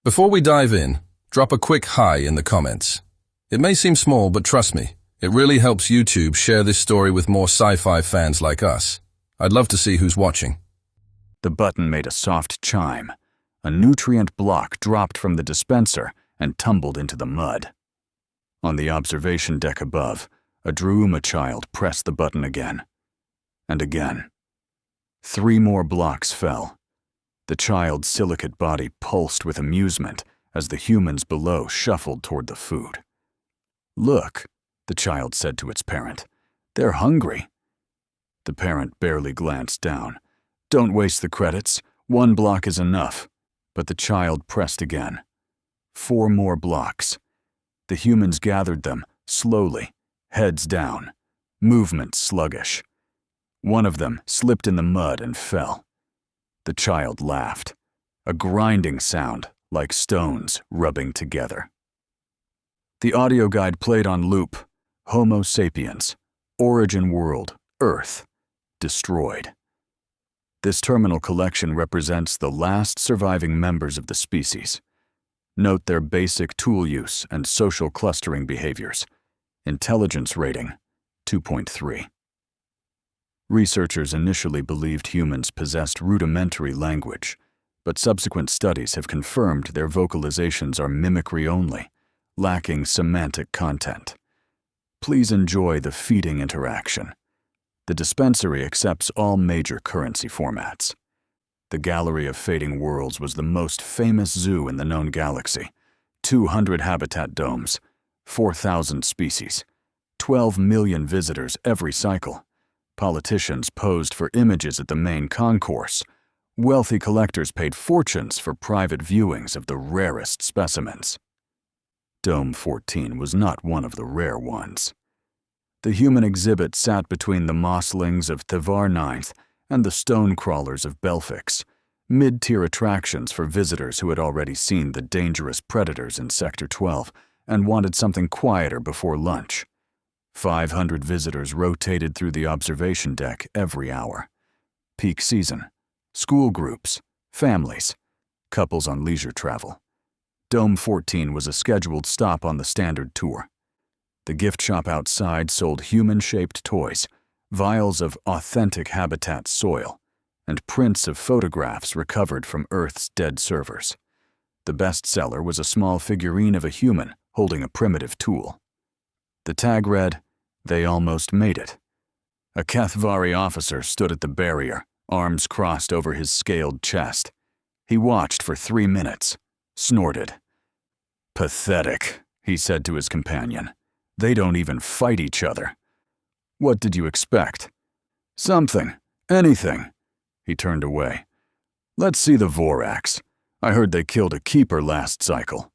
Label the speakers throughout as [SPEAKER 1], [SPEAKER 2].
[SPEAKER 1] Before we dive in, drop a quick hi in the comments. It may seem small, but trust me, it really helps YouTube share this story with more sci-fi fans like us. I'd love to see who's watching.
[SPEAKER 2] The button made a soft chime. A nutrient block dropped from the dispenser and tumbled into the mud. On the observation deck above, a Druuma child pressed the button again. And again. 3 more blocks fell. The child's silicate body pulsed with amusement as the humans below shuffled toward the food. "Look," the child said to its parent. "They're hungry." The parent barely glanced down. "Don't waste the credits. 1 block is enough." But the child pressed again. 4 more blocks. The humans gathered them, slowly, heads down, movement sluggish. One of them slipped in the mud and fell. The child laughed, a grinding sound like stones rubbing together. The audio guide played on loop. Homo sapiens, origin world, Earth, destroyed. This terminal collection represents the last surviving members of the species. Note their basic tool use and social clustering behaviors. Intelligence rating, 2.3. Researchers initially believed humans possessed rudimentary language, but subsequent studies have confirmed their vocalizations are mimicry only, lacking semantic content. Please enjoy the feeding interaction. The dispensary accepts all major currency formats. The Gallery of Fading Worlds was the most famous zoo in the known galaxy. 200 habitat domes, 4,000 species, 12 million visitors every cycle. Politicians posed for images at the main concourse. Wealthy collectors paid fortunes for private viewings of the rarest specimens. Dome 14 was not one of the rare ones. The human exhibit sat between the mosslings of Thevar 9th and the stone crawlers of Belfix, mid-tier attractions for visitors who had already seen the dangerous predators in Sector 12 and wanted something quieter before lunch. 500 visitors rotated through the observation deck every hour. Peak season, school groups, families, couples on leisure travel. Dome 14 was a scheduled stop on the standard tour. The gift shop outside sold human-shaped toys, vials of authentic habitat soil, and prints of photographs recovered from Earth's dead servers. The best seller was a small figurine of a human holding a primitive tool. The tag read, "They almost made it." A Kethvari officer stood at the barrier, arms crossed over his scaled chest. He watched for 3 minutes, snorted. "Pathetic," he said to his companion. "They don't even fight each other." "What did you expect?" "Something. Anything." He turned away. "Let's see the Vorax. I heard they killed a keeper last cycle."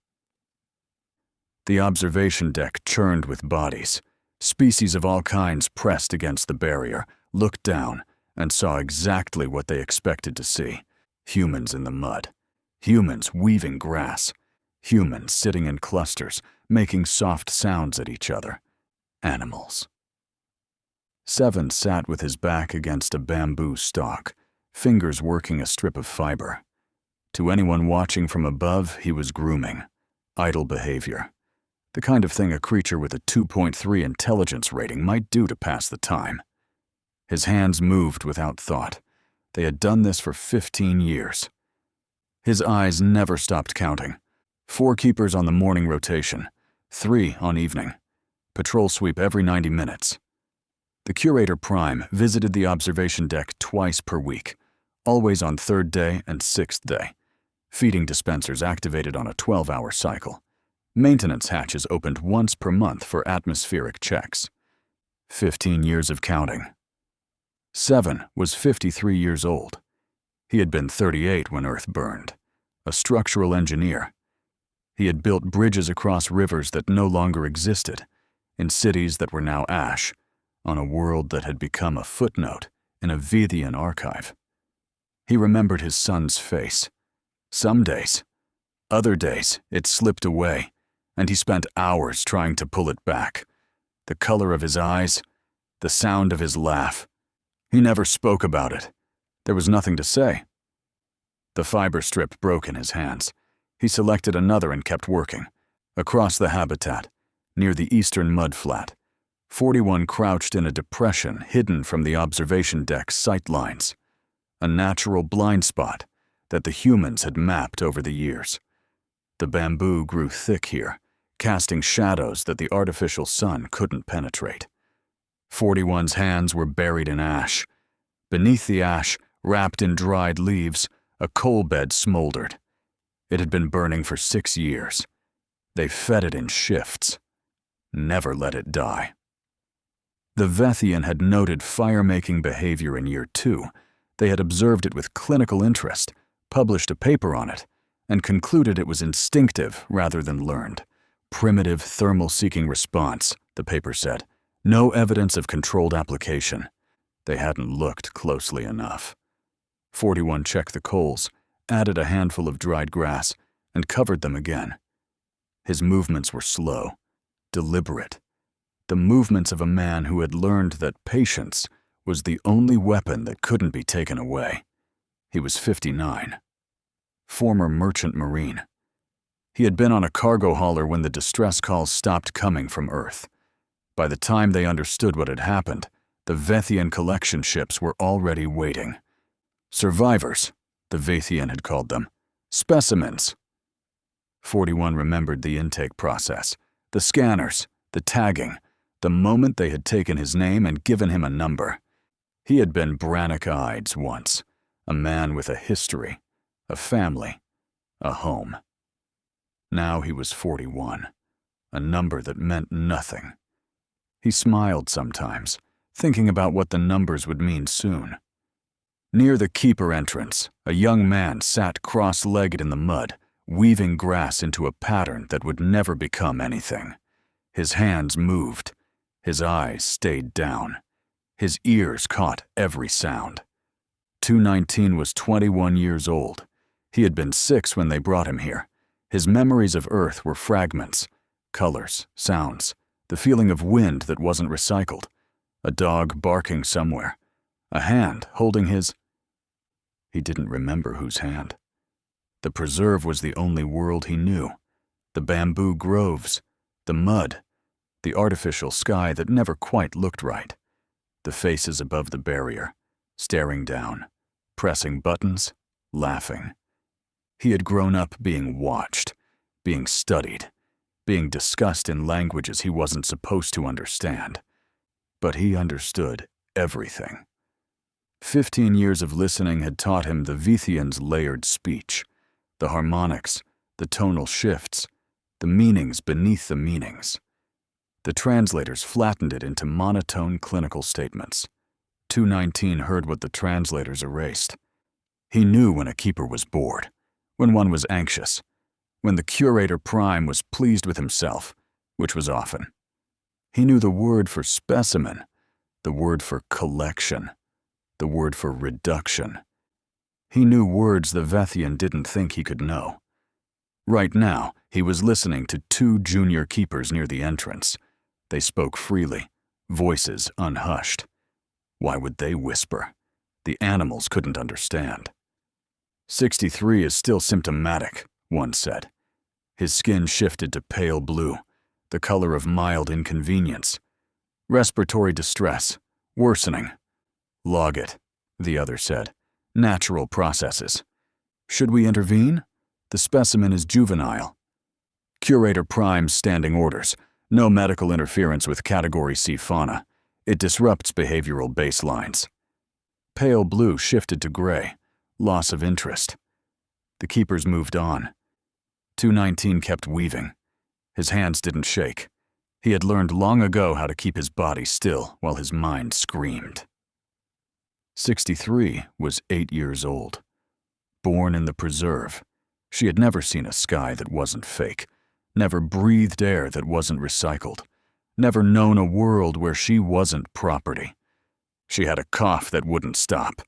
[SPEAKER 2] The observation deck churned with bodies. Species of all kinds pressed against the barrier, looked down, and saw exactly what they expected to see. Humans in the mud. Humans weaving grass. Humans sitting in clusters, making soft sounds at each other. Animals. 7 sat with his back against a bamboo stalk, fingers working a strip of fiber. To anyone watching from above, he was grooming. Idle behavior. The kind of thing a creature with a 2.3 intelligence rating might do to pass the time. His hands moved without thought. They had done this for 15 years. His eyes never stopped counting. 4 keepers on the morning rotation, 3 on evening. Patrol sweep every 90 minutes. The Curator Prime visited the observation deck twice per week, always on 3rd day and 6th day. Feeding dispensers activated on a 12-hour cycle. Maintenance hatches opened once per month for atmospheric checks. 15 years of counting. 7 was 53 years old. He had been 38 when Earth burned. A structural engineer. He had built bridges across rivers that no longer existed, in cities that were now ash, on a world that had become a footnote in a Vethian archive. He remembered his son's face. Some days. Other days, it slipped away, and he spent hours trying to pull it back. The color of his eyes, the sound of his laugh. He never spoke about it. There was nothing to say. The fiber strip broke in his hands. He selected another and kept working. Across the habitat, near the eastern mudflat, 41 crouched in a depression hidden from the observation deck's sight lines, a natural blind spot that the humans had mapped over the years. The bamboo grew thick here, casting shadows that the artificial sun couldn't penetrate. 41's hands were buried in ash. Beneath the ash, wrapped in dried leaves, a coal bed smoldered. It had been burning for 6 years. They fed it in shifts. Never let it die. The Vethian had noted fire-making behavior in year 2. They had observed it with clinical interest, published a paper on it, and concluded it was instinctive rather than learned. Primitive thermal-seeking response, the paper said. No evidence of controlled application. They hadn't looked closely enough. 41 checked the coals, added a handful of dried grass, and covered them again. His movements were slow, deliberate. The movements of a man who had learned that patience was the only weapon that couldn't be taken away. He was 59. Former merchant marine. He had been on a cargo hauler when the distress calls stopped coming from Earth. By the time they understood what had happened, the Vethian collection ships were already waiting. Survivors, the Vethian had called them. Specimens. 41 remembered the intake process, the scanners, the tagging, the moment they had taken his name and given him a number. He had been Brannock-Ides once, a man with a history, a family, a home. Now he was 41, a number that meant nothing. He smiled sometimes, thinking about what the numbers would mean soon. Near the keeper entrance, a young man sat cross-legged in the mud, weaving grass into a pattern that would never become anything. His hands moved. His eyes stayed down. His ears caught every sound. 219 was 21 years old. He had been 6 when they brought him here. His memories of Earth were fragments, colors, sounds, the feeling of wind that wasn't recycled, a dog barking somewhere, a hand holding his... He didn't remember whose hand. The preserve was the only world he knew. The bamboo groves, the mud, the artificial sky that never quite looked right, the faces above the barrier, staring down, pressing buttons, laughing. He had grown up being watched, being studied, being discussed in languages he wasn't supposed to understand. But he understood everything. 15 years of listening had taught him the Vethian's layered speech, the harmonics, the tonal shifts, the meanings beneath the meanings. The translators flattened it into monotone clinical statements. 219 heard what the translators erased. He knew when a keeper was bored, when one was anxious, when the curator prime was pleased with himself, which was often. He knew the word for specimen, the word for collection, the word for reduction. He knew words the Vethian didn't think he could know. Right now, he was listening to 2 junior keepers near the entrance. They spoke freely, voices unhushed. Why would they whisper? The animals couldn't understand. 63 is still symptomatic, one said. His skin shifted to pale blue, the color of mild inconvenience. Respiratory distress, worsening. Log it, the other said. Natural processes. Should we intervene? The specimen is juvenile. Curator Prime's standing orders. No medical interference with Category C fauna. It disrupts behavioral baselines. Pale blue shifted to gray. Loss of interest. The keepers moved on. 219 kept weaving. His hands didn't shake. He had learned long ago how to keep his body still while his mind screamed. 63 was 8 years old. Born in the preserve, she had never seen a sky that wasn't fake, never breathed air that wasn't recycled, never known a world where she wasn't property. She had a cough that wouldn't stop,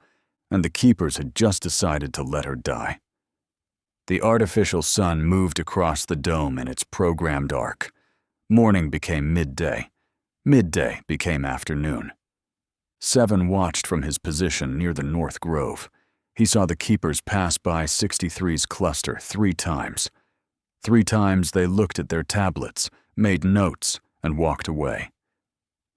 [SPEAKER 2] and the keepers had just decided to let her die. The artificial sun moved across the dome in its programmed arc. Morning became midday. Midday became afternoon. 7 watched from his position near the North Grove. He saw the keepers pass by 63's cluster 3 times, 3 times they looked at their tablets, made notes, and walked away.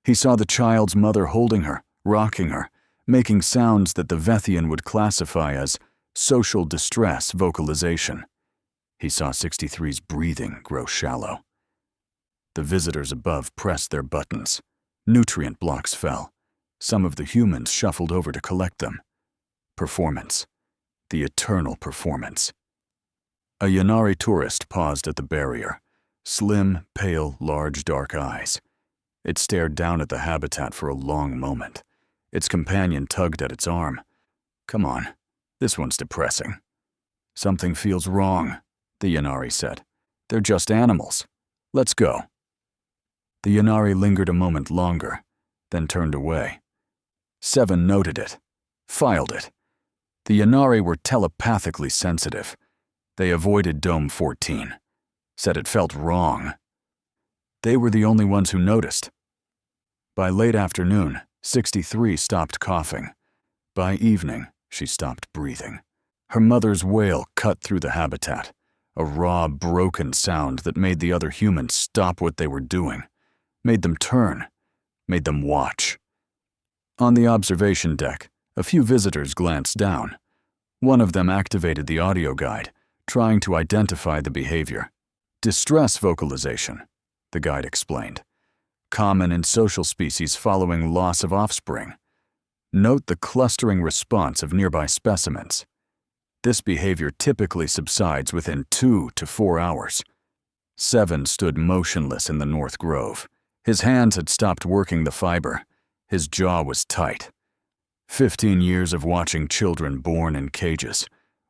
[SPEAKER 2] He saw the child's mother holding her, rocking her, making sounds that the Vethian would classify as social distress vocalization. He saw 63's breathing grow shallow. The visitors above pressed their buttons. Nutrient blocks fell. Some of the humans shuffled over to collect them. Performance. The eternal performance. A Yanari tourist paused at the barrier. Slim, pale, large, dark eyes. It stared down at the habitat for a long moment. Its companion tugged at its arm. "Come on, this one's depressing." "Something feels wrong," the Yanari said. "They're just animals. Let's go." The Yanari lingered a moment longer, then turned away. 7 noted it, filed it. The Yanari were telepathically sensitive. They avoided Dome 14, said it felt wrong. They were the only ones who noticed. By late afternoon, 63 stopped coughing. By evening, she stopped breathing. Her mother's wail cut through the habitat, a raw, broken sound that made the other humans stop what they were doing, made them turn, made them watch. On the observation deck, a few visitors glanced down. One of them activated the audio guide, trying to identify the behavior. "Distress vocalization," the guide explained. "Common in social species following loss of offspring. Note the clustering response of nearby specimens. This behavior typically subsides within 2 to 4 hours. 7 stood motionless in the North Grove. His hands had stopped working the fiber. His jaw was tight. 15 years of watching children born in cages,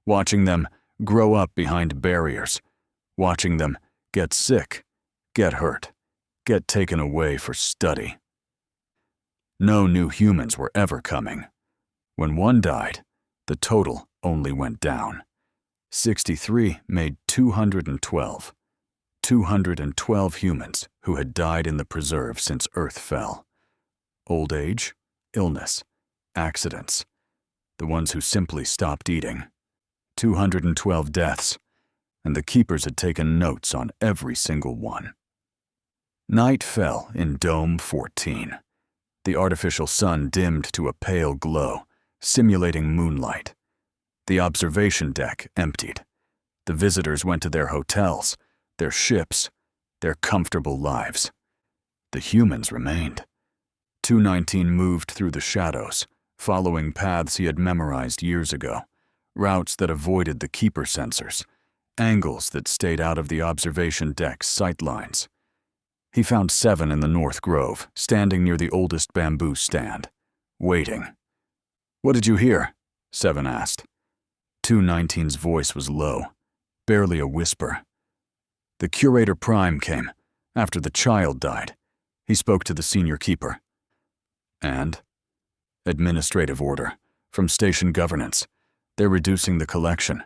[SPEAKER 2] watching them grow up behind barriers, watching them get sick, get hurt, get taken away for study. No new humans were ever coming. When one died, the total only went down. 63 made 212. 212 humans who had died in the preserve since Earth fell. Old age, illness, accidents. The ones who simply stopped eating. 212 deaths, and the keepers had taken notes on every single one. Night fell in Dome 14. The artificial sun dimmed to a pale glow, simulating moonlight. The observation deck emptied. The visitors went to their hotels, their ships, their comfortable lives. The humans remained. 219 moved through the shadows, following paths he had memorized years ago, routes that avoided the keeper sensors, angles that stayed out of the observation deck's sight lines. He found 7 in the North Grove, standing near the oldest bamboo stand, waiting. "What did you hear?" 7 asked. 219's voice was low, barely a whisper. "The Curator Prime came, after the child died." He spoke to the senior keeper. "And?" "Administrative order, from station governance. They're reducing the collection."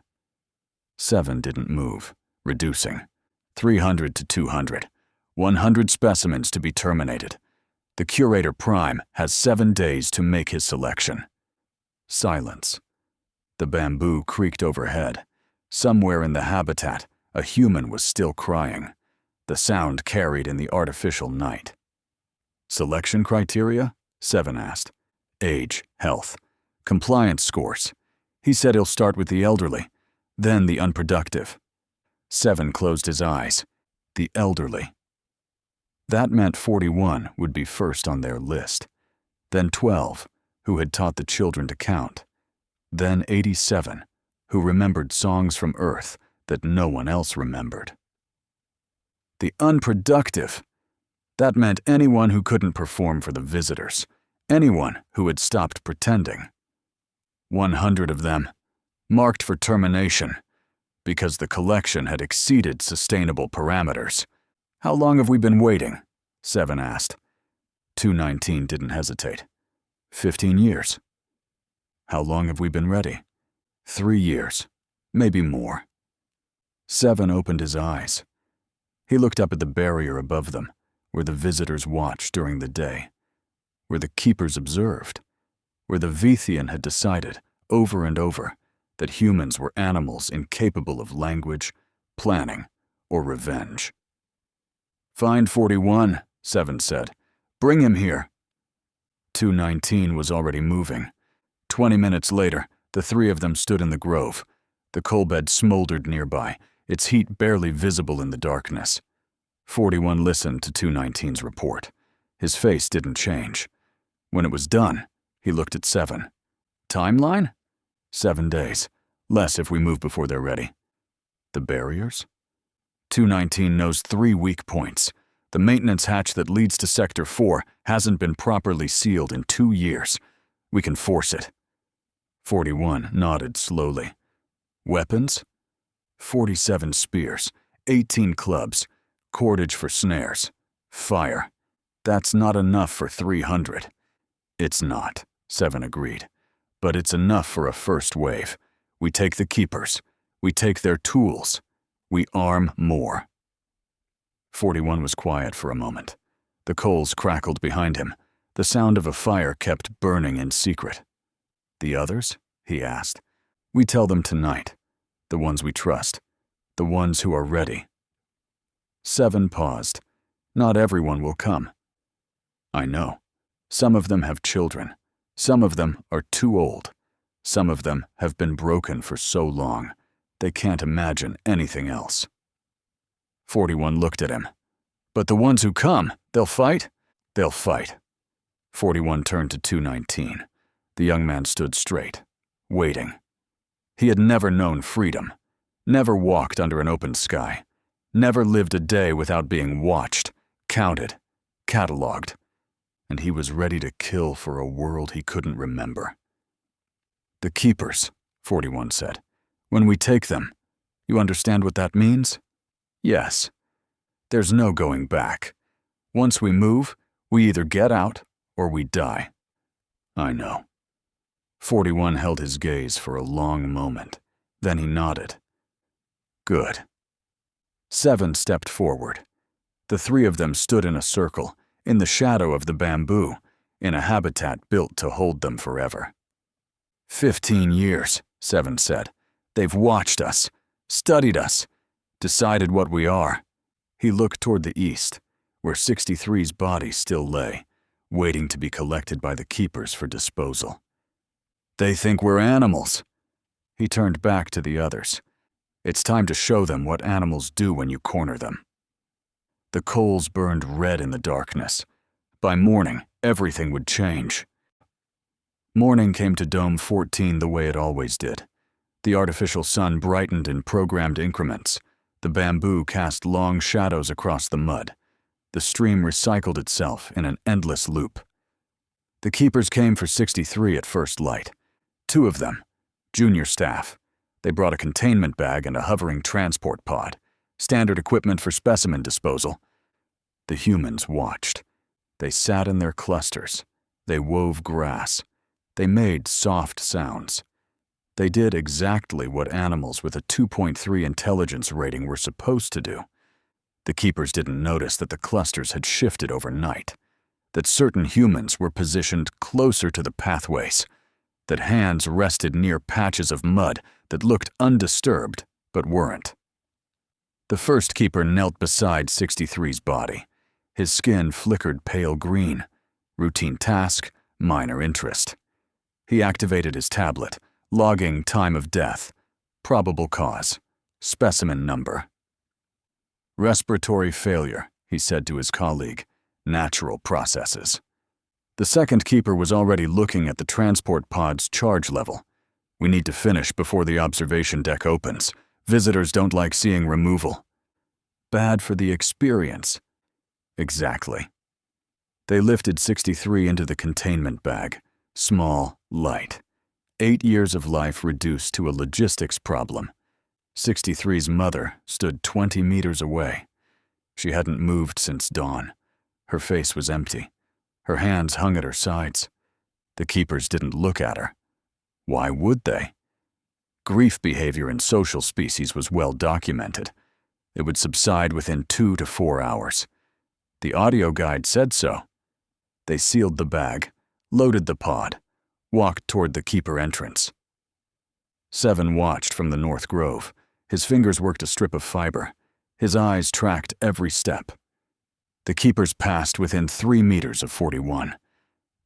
[SPEAKER 2] 7 didn't move, reducing. 300 to 200. 100 specimens to be terminated. The Curator Prime has 7 days to make his selection. Silence. The bamboo creaked overhead. Somewhere in the habitat, a human was still crying. The sound carried in the artificial night. "Selection criteria?" 7 asked. "Age, health, compliance scores." He said he'll start with the elderly, then the unproductive. 7 closed his eyes. The elderly. That meant 41 would be first on their list. Then 12, who had taught the children to count. Then 87, who remembered songs from Earth that no one else remembered. The unproductive. That meant anyone who couldn't perform for the visitors. Anyone who had stopped pretending. 100 of them, marked for termination, because the collection had exceeded sustainable parameters. "How long have we been waiting?" 7 asked. 219 didn't hesitate. 15 years. "How long have we been ready?" 3 years, maybe more. 7 opened his eyes. He looked up at the barrier above them, where the visitors watched during the day, where the keepers observed, where the Vethian had decided, over and over, that humans were animals incapable of language, planning, or revenge. "Find 41, 7 said. "Bring him here." 219 was already moving. 20 minutes later, the three of them stood in the grove. The coal bed smoldered nearby, its heat barely visible in the darkness. 41 listened to 219's report. His face didn't change. When it was done, he looked at 7. "Timeline?" 7 days. Less if we move before they're ready. "The barriers?" 219 knows 3 weak points. The maintenance hatch that leads to Sector 4 hasn't been properly sealed in 2 years. We can force it. 41 nodded slowly. "Weapons?" 47 spears, 18 clubs, cordage for snares, fire. That's not enough for 300. "It's not," 7 agreed. "But it's enough for a first wave. We take the keepers. We take their tools. We arm more." 41 was quiet for a moment. The coals crackled behind him. The sound of a fire kept burning in secret. "The others?" he asked. "We tell them tonight. The ones we trust. The ones who are ready." 7 paused. "Not everyone will come." "I know. Some of them have children. Some of them are too old. Some of them have been broken for so long, they can't imagine anything else." 41 looked at him. "But the ones who come, they'll fight?" "They'll fight." 41 turned to 219. The young man stood straight, waiting. He had never known freedom, never walked under an open sky, never lived a day without being watched, counted, catalogued, and he was ready to kill for a world he couldn't remember. "The keepers," 41 said. "When we take them, you understand what that means?" "Yes. There's no going back. Once we move, we either get out or we die." "I know." 41 held his gaze for a long moment. Then he nodded. "Good." 7 stepped forward. The 3 of them stood in a circle, in the shadow of the bamboo, in a habitat built to hold them forever. 15 years, 7 said. "They've watched us, studied us, decided what we are." He looked toward the east, where 63's body still lay, waiting to be collected by the keepers for disposal. "They think we're animals." He turned back to the others. "It's time to show them what animals do when you corner them." The coals burned red in the darkness. By morning, everything would change. Morning came to Dome 14 the way it always did. The artificial sun brightened in programmed increments. The bamboo cast long shadows across the mud. The stream recycled itself in an endless loop. The keepers came for 63 at first light. 2 of them, junior staff. They brought a containment bag and a hovering transport pod, standard equipment for specimen disposal. The humans watched. They sat in their clusters. They wove grass. They made soft sounds. They did exactly what animals with a 2.3 intelligence rating were supposed to do. The keepers didn't notice that the clusters had shifted overnight, that certain humans were positioned closer to the pathways, that hands rested near patches of mud that looked undisturbed but weren't. The first keeper knelt beside 63's body. His skin flickered pale green. Routine task, minor interest. He activated his tablet, logging time of death, probable cause, specimen number. "Respiratory failure," he said to his colleague. "Natural processes." The second keeper was already looking at the transport pod's charge level. "We need to finish before the observation deck opens. Visitors don't like seeing removal." "Bad for the experience." "Exactly." They lifted 63 into the containment bag, small, light. 8 years of life reduced to a logistics problem. 63's mother stood 20 meters away. She hadn't moved since dawn. Her face was empty. Her hands hung at her sides. The keepers didn't look at her. Why would they? Grief behavior in social species was well documented. It would subside within 2 to 4 hours. The audio guide said so. They sealed the bag, loaded the pod, walked toward the keeper entrance. 7 watched from the North Grove. His fingers worked a strip of fiber. His eyes tracked every step. The keepers passed within 3 meters of 41.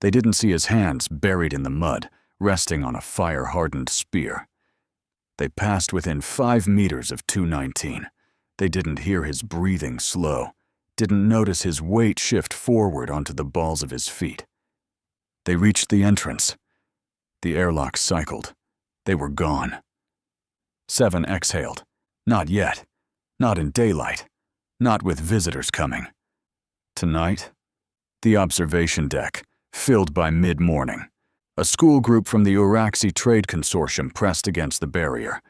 [SPEAKER 2] They didn't see his hands buried in the mud, resting on a fire-hardened spear. They passed within 5 meters of 219. They didn't hear his breathing slow, didn't notice his weight shift forward onto the balls of his feet. They reached the entrance. The airlock cycled. They were gone. 7 exhaled. Not yet. Not in daylight. Not with visitors coming. Tonight, the observation deck, filled by mid-morning. A school group from the Uraxi Trade Consortium pressed against the barrier.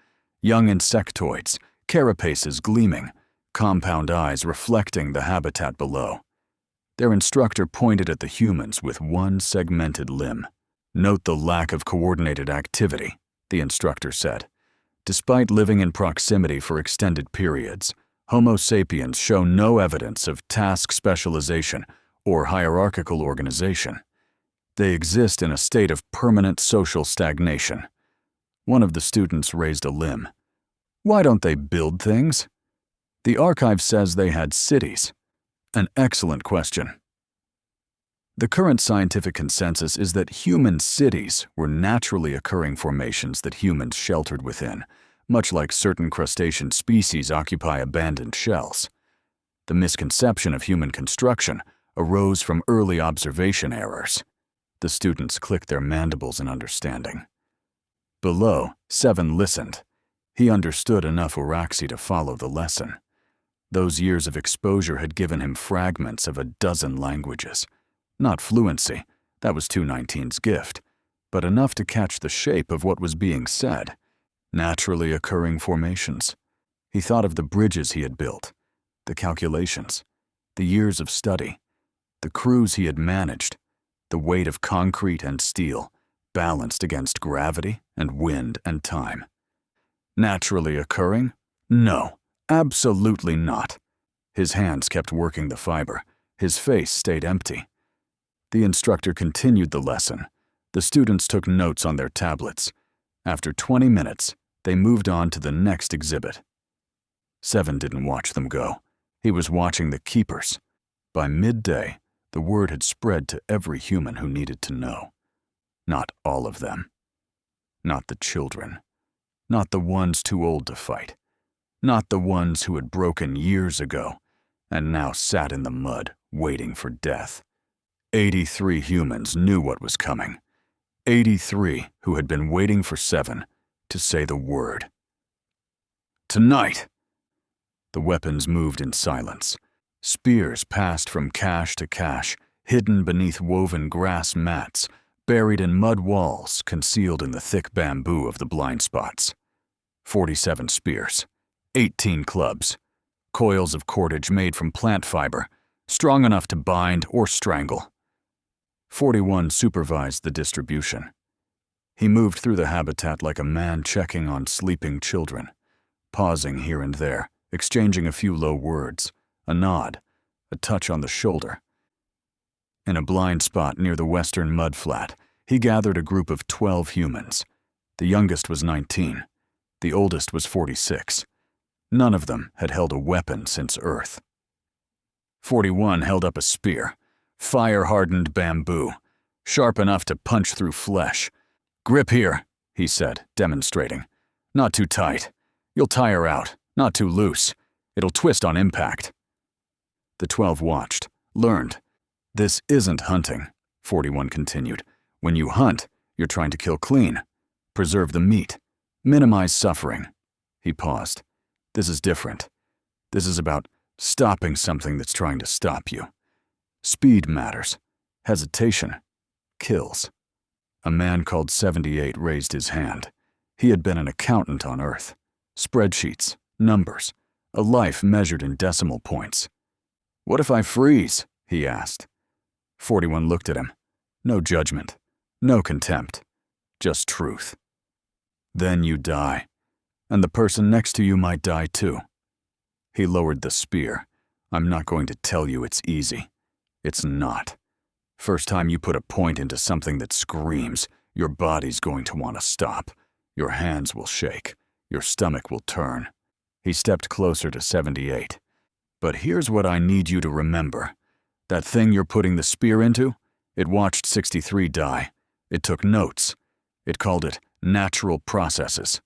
[SPEAKER 2] Young insectoids, carapaces gleaming, compound eyes reflecting the habitat below. Their instructor pointed at the humans with one segmented limb. Note the lack of coordinated activity, the instructor said. Despite living in proximity for extended periods, Homo sapiens show no evidence of task specialization or hierarchical organization. They exist in a state of permanent social stagnation. One of the students raised a limb. Why don't they build things? The archive says they had cities. An excellent question. The current scientific consensus is that human cities were naturally occurring formations that humans sheltered within, much like certain crustacean species occupy abandoned shells. The misconception of human construction arose from early observation errors. The students clicked their mandibles in understanding. Below, 7 listened. He understood enough Uraxi to follow the lesson. Those years of exposure had given him fragments of a dozen languages. Not fluency, that was 219's gift, but enough to catch the shape of what was being said. Naturally occurring formations. He thought of the bridges he had built, the calculations, the years of study, the crews he had managed, the weight of concrete and steel, balanced against gravity and wind and time. Naturally occurring? No, absolutely not. His hands kept working the fiber. His face stayed empty. The instructor continued the lesson. The students took notes on their tablets. After 20 minutes, they moved on to the next exhibit. 7 didn't watch them go. He was watching the keepers. By midday, the word had spread to every human who needed to know. Not all of them. Not the children. Not the ones too old to fight. Not the ones who had broken years ago and now sat in the mud waiting for death. 83 humans knew what was coming. 83 who had been waiting for 7 to say the word. Tonight! The weapons moved in silence. Spears passed from cache to cache, hidden beneath woven grass mats, buried in mud walls, concealed in the thick bamboo of the blind spots. 47 spears, 18 clubs, coils of cordage made from plant fiber, strong enough to bind or strangle. 41 supervised the distribution. He moved through the habitat like a man checking on sleeping children, pausing here and there, exchanging a few low words, a nod, a touch on the shoulder. In a blind spot near the western mudflat, he gathered a group of 12 humans. The youngest was 19. The oldest was 46. None of them had held a weapon since Earth. 41 held up a spear, fire-hardened bamboo, sharp enough to punch through flesh. "Grip here," he said, demonstrating. "Not too tight. You'll tire out. Not too loose. It'll twist on impact." The 12 watched, learned. "This isn't hunting," 41 continued. "When you hunt, you're trying to kill clean, preserve the meat, minimize suffering." He paused. "This is different. This is about stopping something that's trying to stop you. Speed matters. Hesitation kills." A man called 78 raised his hand. He had been an accountant on Earth. Spreadsheets, numbers, a life measured in decimal points. "What if I freeze?" he asked. 41 looked at him. No judgment, no contempt, just truth. "Then you die, and the person next to you might die too." He lowered the spear. "I'm not going to tell you it's easy. It's not. First time you put a point into something that screams, your body's going to want to stop. Your hands will shake. Your stomach will turn. He stepped closer to 78. But here's what I need you to remember. That thing you're putting the spear into, it watched 63 die. It took notes. It called it natural processes.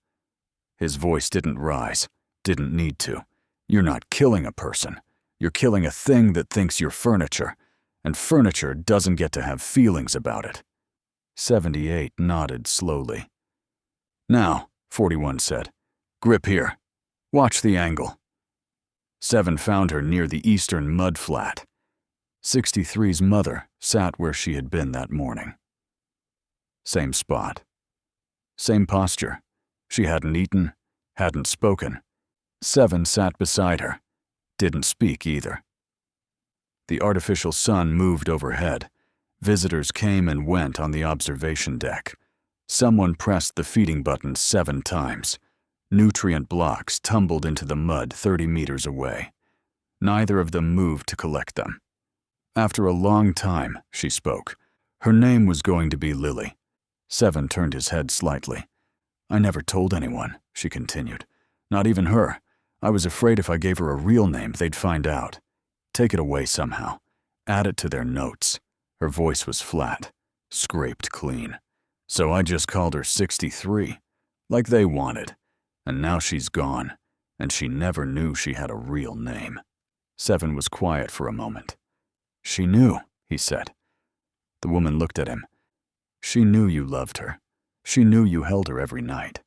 [SPEAKER 2] His voice didn't rise, didn't need to. You're not killing a person. You're killing a thing that thinks you're furniture, and furniture doesn't get to have feelings about it. 78 nodded slowly. Now, 41 said, grip here. Watch the angle. 7 found her near the eastern mud flat. 63's mother sat where she had been that morning. Same spot. Same posture. She hadn't eaten, hadn't spoken. 7 sat beside her, didn't speak either. The artificial sun moved overhead. Visitors came and went on the observation deck. Someone pressed the feeding button 7 times. Nutrient blocks tumbled into the mud 30 meters away. Neither of them moved to collect them. After a long time, she spoke. Her name was going to be Lily. 7 turned his head slightly. I never told anyone, she continued. Not even her. I was afraid if I gave her a real name, they'd find out. Take it away somehow. Add it to their notes. Her voice was flat, scraped clean. So I just called her 63, like they wanted. And now she's gone, and she never knew she had a real name. 7 was quiet for a moment. She knew, he said. The woman looked at him. She knew you loved her. She knew you held her every night.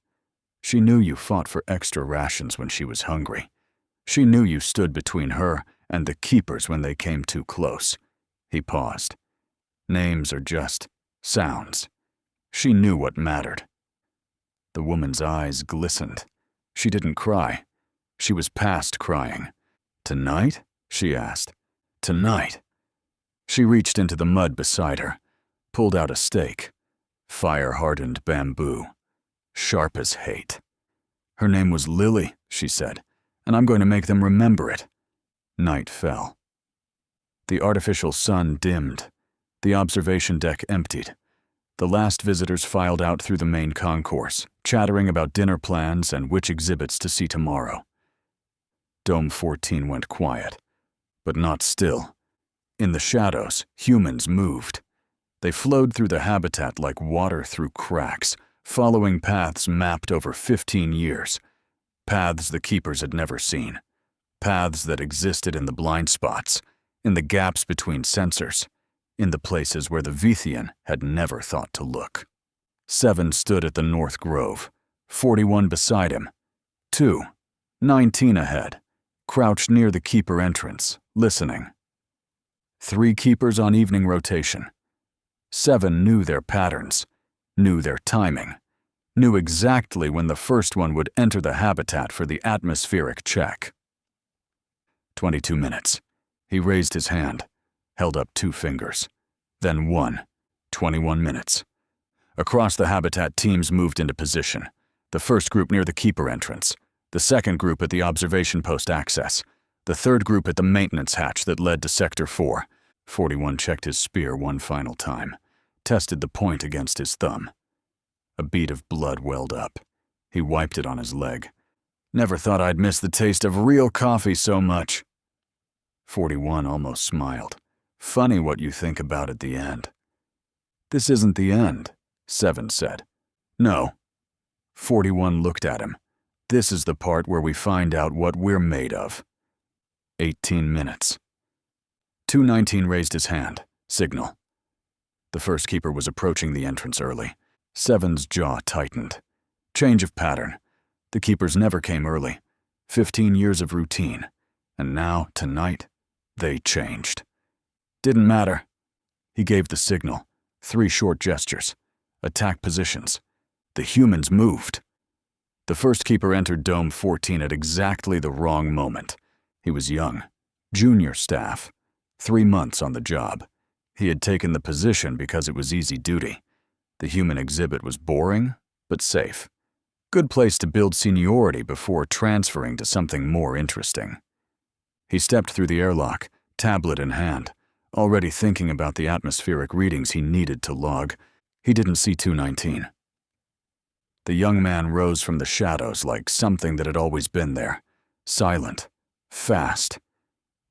[SPEAKER 2] She knew you fought for extra rations when she was hungry. She knew you stood between her and the keepers when they came too close. He paused. Names are just sounds. She knew what mattered. The woman's eyes glistened. She didn't cry. She was past crying. Tonight? She asked. Tonight. She reached into the mud beside her, pulled out a stake. Fire-hardened bamboo. Sharp as hate. Her name was Lily, she said, and I'm going to make them remember it. Night fell. The artificial sun dimmed. The observation deck emptied. The last visitors filed out through the main concourse, chattering about dinner plans and which exhibits to see tomorrow. Dome 14 went quiet, but not still. In the shadows, humans moved. They flowed through the habitat like water through cracks, following paths mapped over 15 years. Paths the keepers had never seen. Paths that existed in the blind spots, in the gaps between sensors, in the places where the Vithian had never thought to look. 7 stood at the North Grove, 41 beside him. 2, 19 ahead, crouched near the keeper entrance, listening. 3 keepers on evening rotation. 7 knew their patterns, knew their timing, knew exactly when the first one would enter the habitat for the atmospheric check. 22 minutes. He raised his hand, held up 2 fingers, then 1. 21 minutes. Across the habitat, teams moved into position. The first group near the keeper entrance, the second group at the observation post access, the third group at the maintenance hatch that led to Sector 4. 41 checked his spear one final time, tested the point against his thumb. A bead of blood welled up. He wiped it on his leg. Never thought I'd miss the taste of real coffee so much. 41 almost smiled. Funny what you think about at the end. This isn't the end, 7 said. No. 41 looked at him. This is the part where we find out what we're made of. 18 minutes. 219 raised his hand. Signal. The first keeper was approaching the entrance early. 7's jaw tightened. Change of pattern. The keepers never came early. 15 years of routine. And now, tonight, they changed. Didn't matter. He gave the signal. 3 short gestures. Attack positions. The humans moved. The first keeper entered Dome 14 at exactly the wrong moment. He was young. Junior staff. 3 months on the job. He had taken the position because it was easy duty. The human exhibit was boring, but safe. Good place to build seniority before transferring to something more interesting. He stepped through the airlock, tablet in hand, already thinking about the atmospheric readings he needed to log. He didn't see 219. The young man rose from the shadows like something that had always been there. Silent. Fast.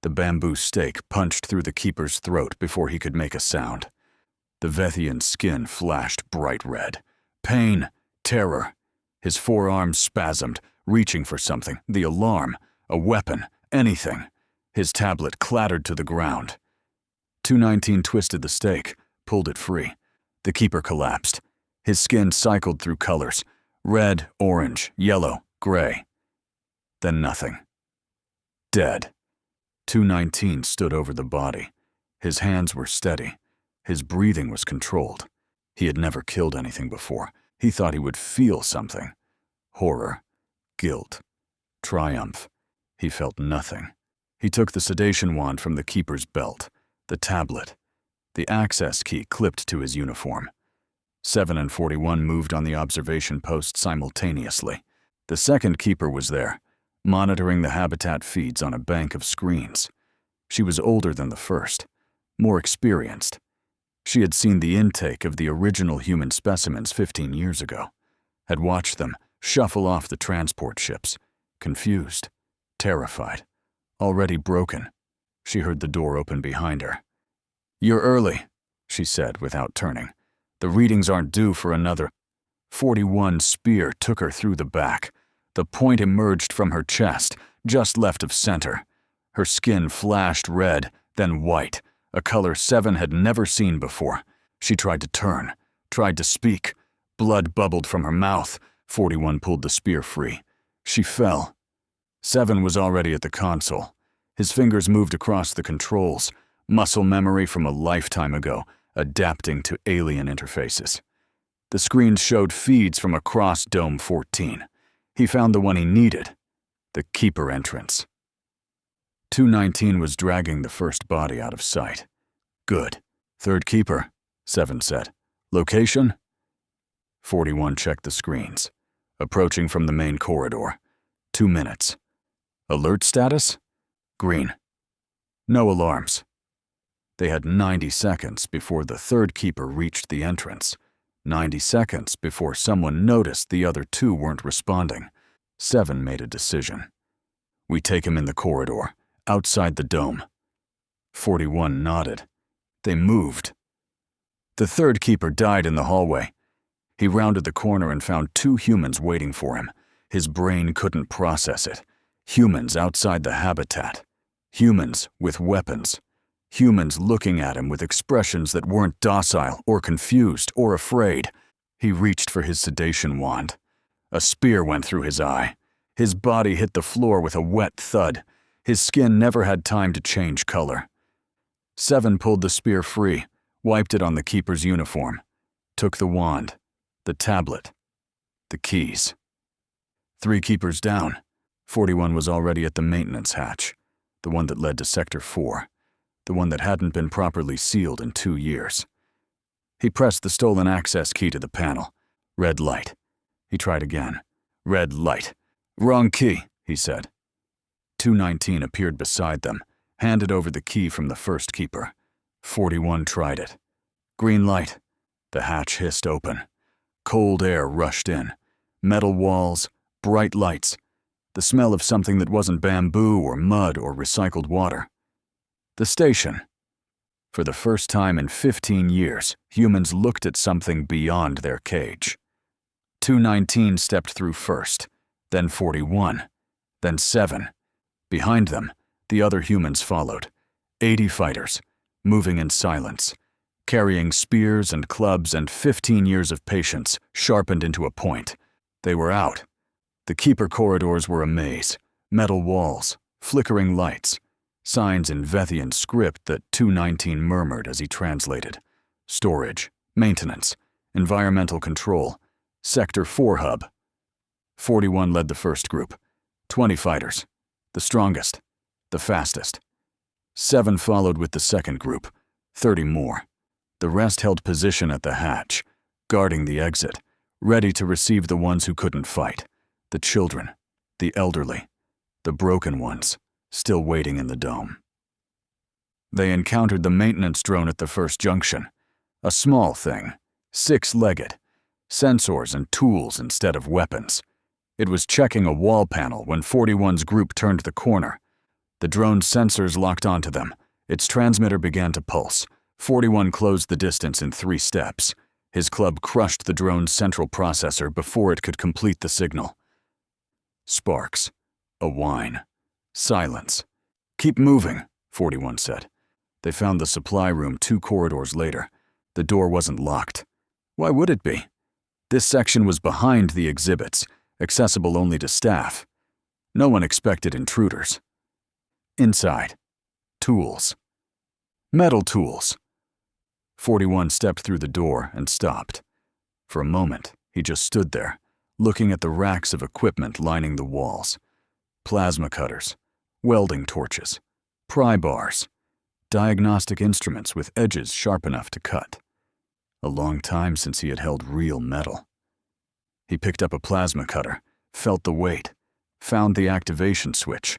[SPEAKER 2] The bamboo stake punched through the keeper's throat before he could make a sound. The Vethian's skin flashed bright red. Pain. Terror. His forearms spasmed, reaching for something. The alarm. A weapon. Anything. His tablet clattered to the ground. 219 twisted the stake, pulled it free. The keeper collapsed. His skin cycled through colors. Red, orange, yellow, gray. Then nothing. Dead. 219 stood over the body. His hands were steady. His breathing was controlled. He had never killed anything before. He thought he would feel something. Horror. Guilt. Triumph. He felt nothing. He took the sedation wand from the keeper's belt, the tablet, the access key clipped to his uniform. 7 and 41 moved on the observation post simultaneously. The second keeper was there, monitoring the habitat feeds on a bank of screens. She was older than the first, more experienced. She had seen the intake of the original human specimens 15 years ago, had watched them shuffle off the transport ships, confused, terrified, already broken. She heard the door open behind her. "You're early," she said without turning. "The readings aren't due for another." 41's spear took her through the back. The point emerged from her chest, just left of center. Her skin flashed red, then white, a color 7 had never seen before. She tried to turn, tried to speak. Blood bubbled from her mouth. 41 pulled the spear free. She fell. 7 was already at the console. His fingers moved across the controls, muscle memory from a lifetime ago, adapting to alien interfaces. The screens showed feeds from across Dome 14. He found the one he needed, the keeper entrance. 219 was dragging the first body out of sight. "Good. Third keeper," 7 said. "Location?" 41 checked the screens. Approaching from the main corridor. 2 minutes. Alert status? Green. No alarms. They had 90 seconds before the third keeper reached the entrance. 90 seconds before someone noticed the other 2 weren't responding. 7 made a decision. "We take him in the corridor, outside the dome." 41 nodded. They moved. The third keeper died in the hallway. He rounded the corner and found 2 humans waiting for him. His brain couldn't process it. Humans outside the habitat. Humans with weapons. Humans looking at him with expressions that weren't docile or confused or afraid. He reached for his sedation wand. A spear went through his eye. His body hit the floor with a wet thud. His skin never had time to change color. 7 pulled the spear free, wiped it on the keeper's uniform, took the wand, the tablet, the keys. 3 keepers down. 41 was already at the maintenance hatch, the one that led to Sector 4. The one that hadn't been properly sealed in 2 years. He pressed the stolen access key to the panel. Red light. He tried again. Red light. "Wrong key," he said. 219 appeared beside them, handed over the key from the first keeper. 41 tried it. Green light. The hatch hissed open. Cold air rushed in. Metal walls, bright lights. The smell of something that wasn't bamboo or mud or recycled water. The station. For the first time in 15 years, humans looked at something beyond their cage. 219 stepped through first, then 41, then 7. Behind them, the other humans followed. 80 fighters, moving in silence, carrying spears and clubs and 15 years of patience sharpened into a point. They were out. The keeper corridors were a maze, metal walls, flickering lights. Signs in Vethian script that 219 murmured as he translated. Storage, maintenance, environmental control, Sector 4 hub. 41 led the first group. 20 fighters. The strongest. The fastest. 7 followed with the second group. 30 more. The rest held position at the hatch, guarding the exit, ready to receive the ones who couldn't fight. The children, the elderly, the broken ones. Still waiting in the dome. They encountered the maintenance drone at the first junction. A small thing, 6-legged, sensors and tools instead of weapons. It was checking a wall panel when 41's group turned the corner. The drone's sensors locked onto them. Its transmitter began to pulse. 41 closed the distance in 3 steps. His club crushed the drone's central processor before it could complete the signal. Sparks. A whine. Silence. "Keep moving," 41 said. They found the supply room 2 corridors later. The door wasn't locked. Why would it be? This section was behind the exhibits, accessible only to staff. No one expected intruders. Inside. Tools. Metal tools. 41 stepped through the door and stopped. For a moment, he just stood there, looking at the racks of equipment lining the walls. Plasma cutters, welding torches, pry bars, diagnostic instruments with edges sharp enough to cut. A long time since he had held real metal. He picked up a plasma cutter, felt the weight, found the activation switch.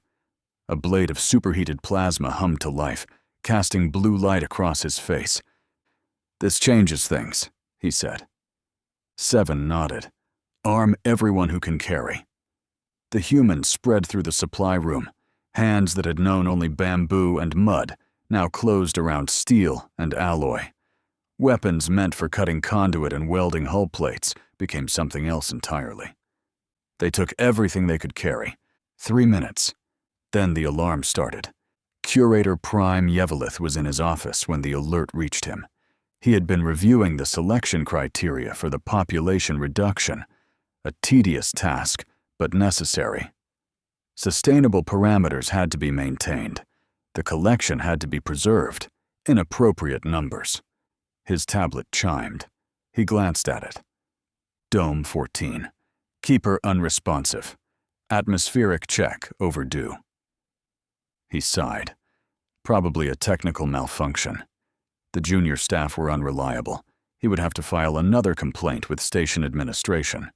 [SPEAKER 2] A blade of superheated plasma hummed to life, casting blue light across his face. "This changes things," he said. 7 nodded. "Arm everyone who can carry." The humans spread through the supply room, hands that had known only bamboo and mud, now closed around steel and alloy. Weapons meant for cutting conduit and welding hull plates became something else entirely. They took everything they could carry. 3 minutes. Then the alarm started. Curator Prime Yevelith was in his office when the alert reached him. He had been reviewing the selection criteria for the population reduction, a tedious task, but necessary. Sustainable parameters had to be maintained. The collection had to be preserved, in appropriate numbers. His tablet chimed. He glanced at it. Dome 14. Keeper unresponsive. Atmospheric check overdue. He sighed. Probably a technical malfunction. The junior staff were unreliable. He would have to file another complaint with station administration.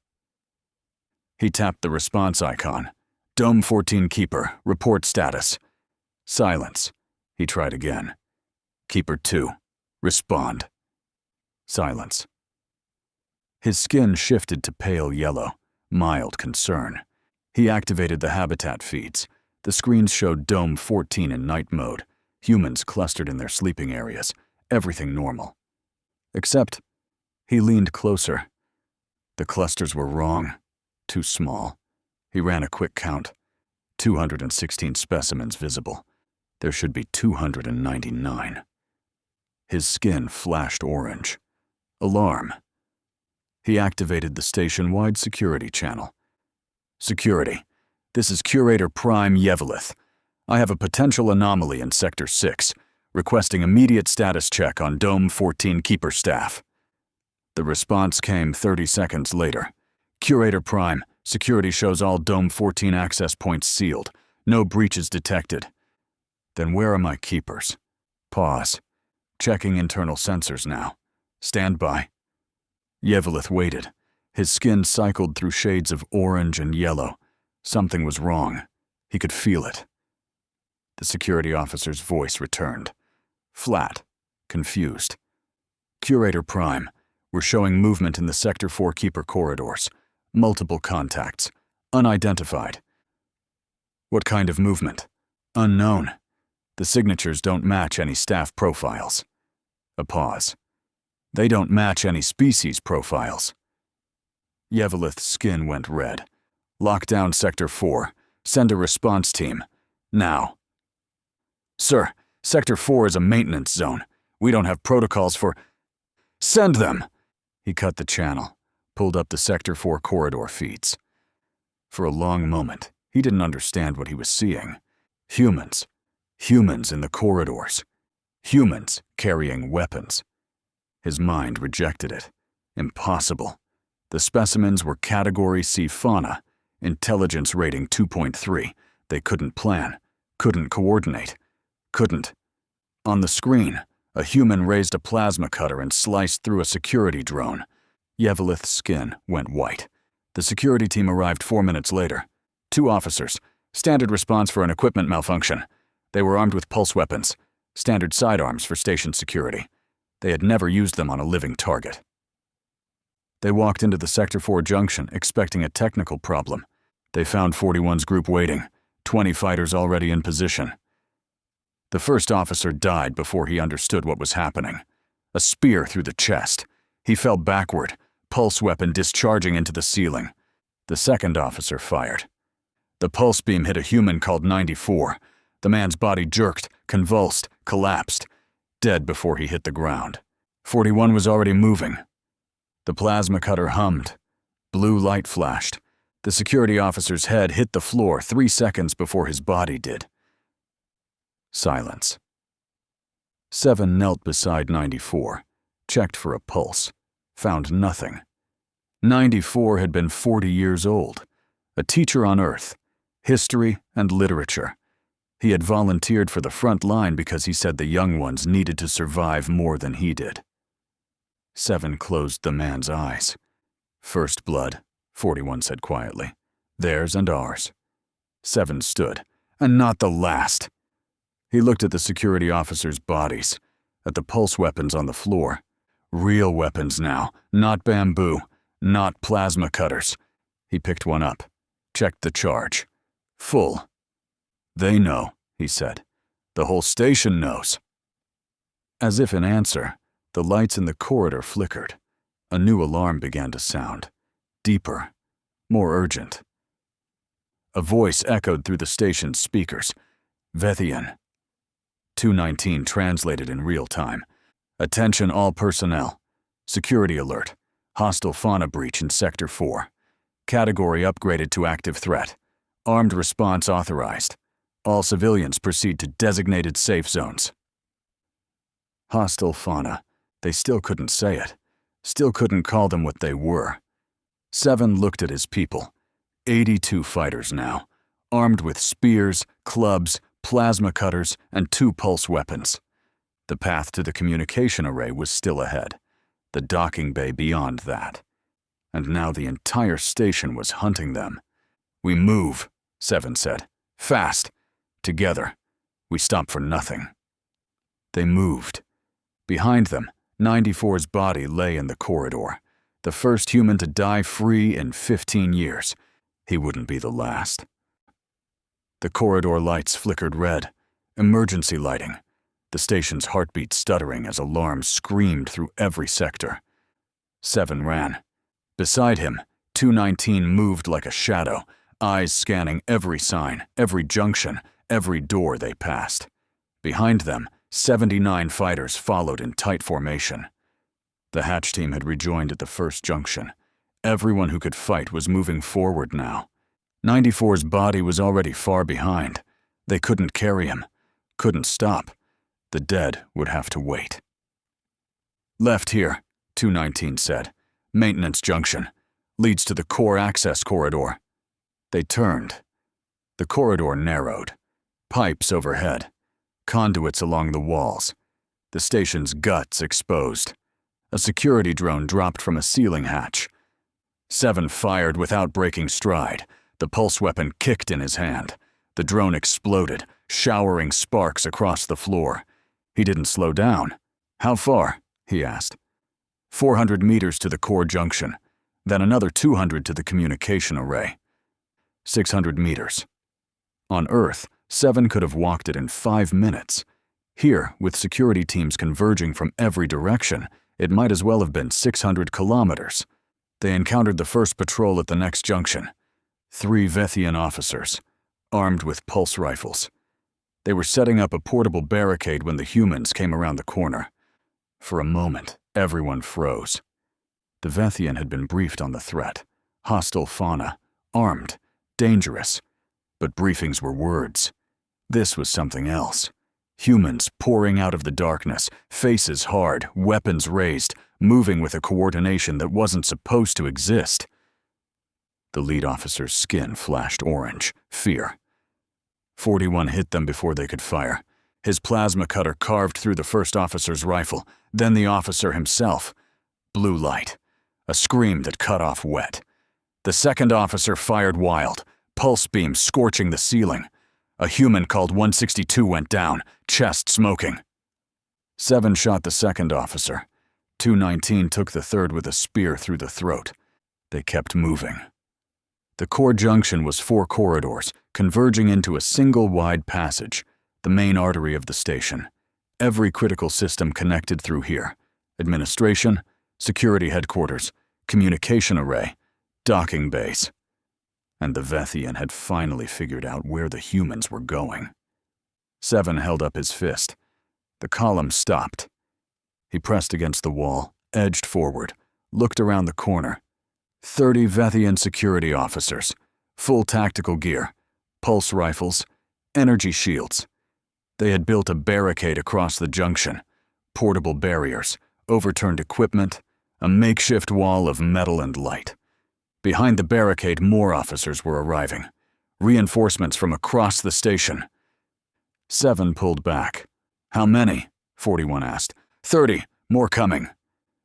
[SPEAKER 2] He tapped the response icon. Dome 14 Keeper, report status. Silence. He tried again. Keeper 2, respond. Silence. His skin shifted to pale yellow, mild concern. He activated the habitat feeds. The screens showed Dome 14 in night mode, humans clustered in their sleeping areas, everything normal. Except, he leaned closer. The clusters were wrong, too small. He ran a quick count. 216 specimens visible. There should be 299. His skin flashed orange. Alarm. He activated the station-wide security channel. Security. This is Curator Prime Yevelith. I have a potential anomaly in Sector 6, requesting immediate status check on Dome 14 Keeper staff. The response came 30 seconds later. Curator Prime, security shows all Dome 14 access points sealed. No breaches detected. Then where are my keepers? Pause. Checking internal sensors now. Stand by. Yevelith waited. His skin cycled through shades of orange and yellow. Something was wrong. He could feel it. The security officer's voice returned. Flat. Confused. Curator Prime, we're showing movement in the Sector 4 Keeper corridors. Multiple contacts. Unidentified. What kind of movement? Unknown. The signatures don't match any staff profiles. A pause. They don't match any species profiles. Yevelith's skin went red. Lock down Sector 4. Send a response team. Now. Sir, Sector 4 is a maintenance zone. We don't have protocols for... Send them! He cut the channel, pulled up the Sector 4 corridor feeds. For a long moment, he didn't understand what he was seeing. Humans. Humans in the corridors. Humans carrying weapons. His mind rejected it. Impossible. The specimens were Category C fauna, intelligence rating 2.3. They couldn't plan, couldn't coordinate, couldn't. On the screen, a human raised a plasma cutter and sliced through a security drone. Yevelith's skin went white. The security team arrived 4 minutes later. 2 officers. Standard response for an equipment malfunction. They were armed with pulse weapons. Standard sidearms for station security. They had never used them on a living target. They walked into the Sector 4 junction expecting a technical problem. They found 41's group waiting, 20 fighters already in position. The first officer died before he understood what was happening. A spear through the chest. He fell backward, pulse weapon discharging into the ceiling. The second officer fired. The pulse beam hit a human called 94. The man's body jerked, convulsed, collapsed, dead before he hit the ground. 41 was already moving. The plasma cutter hummed. Blue light flashed. The security officer's head hit the floor 3 seconds before his body did. Silence. 7 knelt beside 94, checked for a pulse, found nothing. 94 had been 40 years old, a teacher on Earth, history and literature. He had volunteered for the front line because he said the young ones needed to survive more than he did. 7 closed the man's eyes. First blood, 41 said quietly. Theirs and ours. 7 stood, and not the last. He looked at the security officers' bodies, at the pulse weapons on the floor. Real weapons now, not bamboo, not plasma cutters. He picked one up, checked the charge. Full. They know, he said. The whole station knows. As if in answer, the lights in the corridor flickered. A new alarm began to sound. Deeper, more urgent. A voice echoed through the station's speakers. Vethian. 219 translated in real time. Attention all personnel. Security alert. Hostile fauna breach in Sector 4. Category upgraded to active threat. Armed response authorized. All civilians proceed to designated safe zones. Hostile fauna. They still couldn't say it. Still couldn't call them what they were. 7 looked at his people. 82 fighters now, armed with spears, clubs, plasma cutters, and 2 pulse weapons. The path to the communication array was still ahead, the docking bay beyond that. And now the entire station was hunting them. We move, 7 said. Fast. Together. We stop for nothing. They moved. Behind them, 94's body lay in the corridor. The first human to die free in 15 years. He wouldn't be the last. The corridor lights flickered red. Emergency lighting. The station's heartbeat stuttering as alarms screamed through every sector. 7 ran. Beside him, 219 moved like a shadow, eyes scanning every sign, every junction, every door they passed. Behind them, 79 fighters followed in tight formation. The hatch team had rejoined at the first junction. Everyone who could fight was moving forward now. 94's body was already far behind. They couldn't carry him, couldn't stop. The dead would have to wait. Left here, 219 said. Maintenance junction. Leads to the core access corridor. They turned. The corridor narrowed. Pipes overhead. Conduits along the walls. The station's guts exposed. A security drone dropped from a ceiling hatch. 7 fired without breaking stride. The pulse weapon kicked in his hand. The drone exploded, showering sparks across the floor. He didn't slow down. How far? He asked. 400 meters to the core junction, then another 200 to the communication array. 600 meters. On Earth, 7 could have walked it in 5 minutes. Here, with security teams converging from every direction, it might as well have been 600 kilometers. They encountered the first patrol at the next junction. 3 Vethian officers, armed with pulse rifles. They were setting up a portable barricade when the humans came around the corner. For a moment, everyone froze. The Vethian had been briefed on the threat. Hostile fauna, armed, dangerous. But briefings were words. This was something else. Humans pouring out of the darkness, faces hard, weapons raised, moving with a coordination that wasn't supposed to exist. The lead officer's skin flashed orange, fear. 41 hit them before they could fire. His plasma cutter carved through the first officer's rifle, then the officer himself. Blue light. A scream that cut off wet. The second officer fired wild, pulse beam scorching the ceiling. A human called 162 went down, chest smoking. 7 shot the second officer. 219 took the third with a spear through the throat. They kept moving. The core junction was 4 corridors, converging into a single wide passage, the main artery of the station. Every critical system connected through here. Administration, security headquarters, communication array, docking bays. And the Vethian had finally figured out where the humans were going. Seven held up his fist. The column stopped. He pressed against the wall, edged forward, looked around the corner. 30 Vethian security officers, full tactical gear, pulse rifles, energy shields. They had built a barricade across the junction, portable barriers, overturned equipment, a makeshift wall of metal and light. Behind the barricade, more officers were arriving, reinforcements from across the station. Seven pulled back. "How many?" 41 asked. 30, more coming.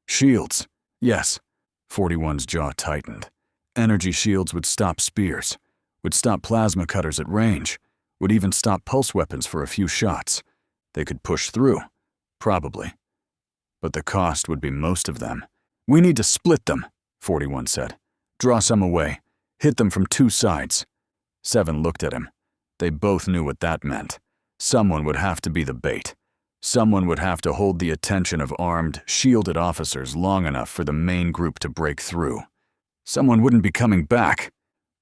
[SPEAKER 2] Shields? Yes. 41's jaw tightened. Energy shields would stop spears, would stop plasma cutters at range, would even stop pulse weapons for a few shots. They could push through, probably. But the cost would be most of them. "We need to split them," 41 said. "Draw some away. Hit them from 2 sides." Seven looked at him. They both knew what that meant. Someone would have to be the bait. Someone would have to hold the attention of armed, shielded officers long enough for the main group to break through. Someone wouldn't be coming back.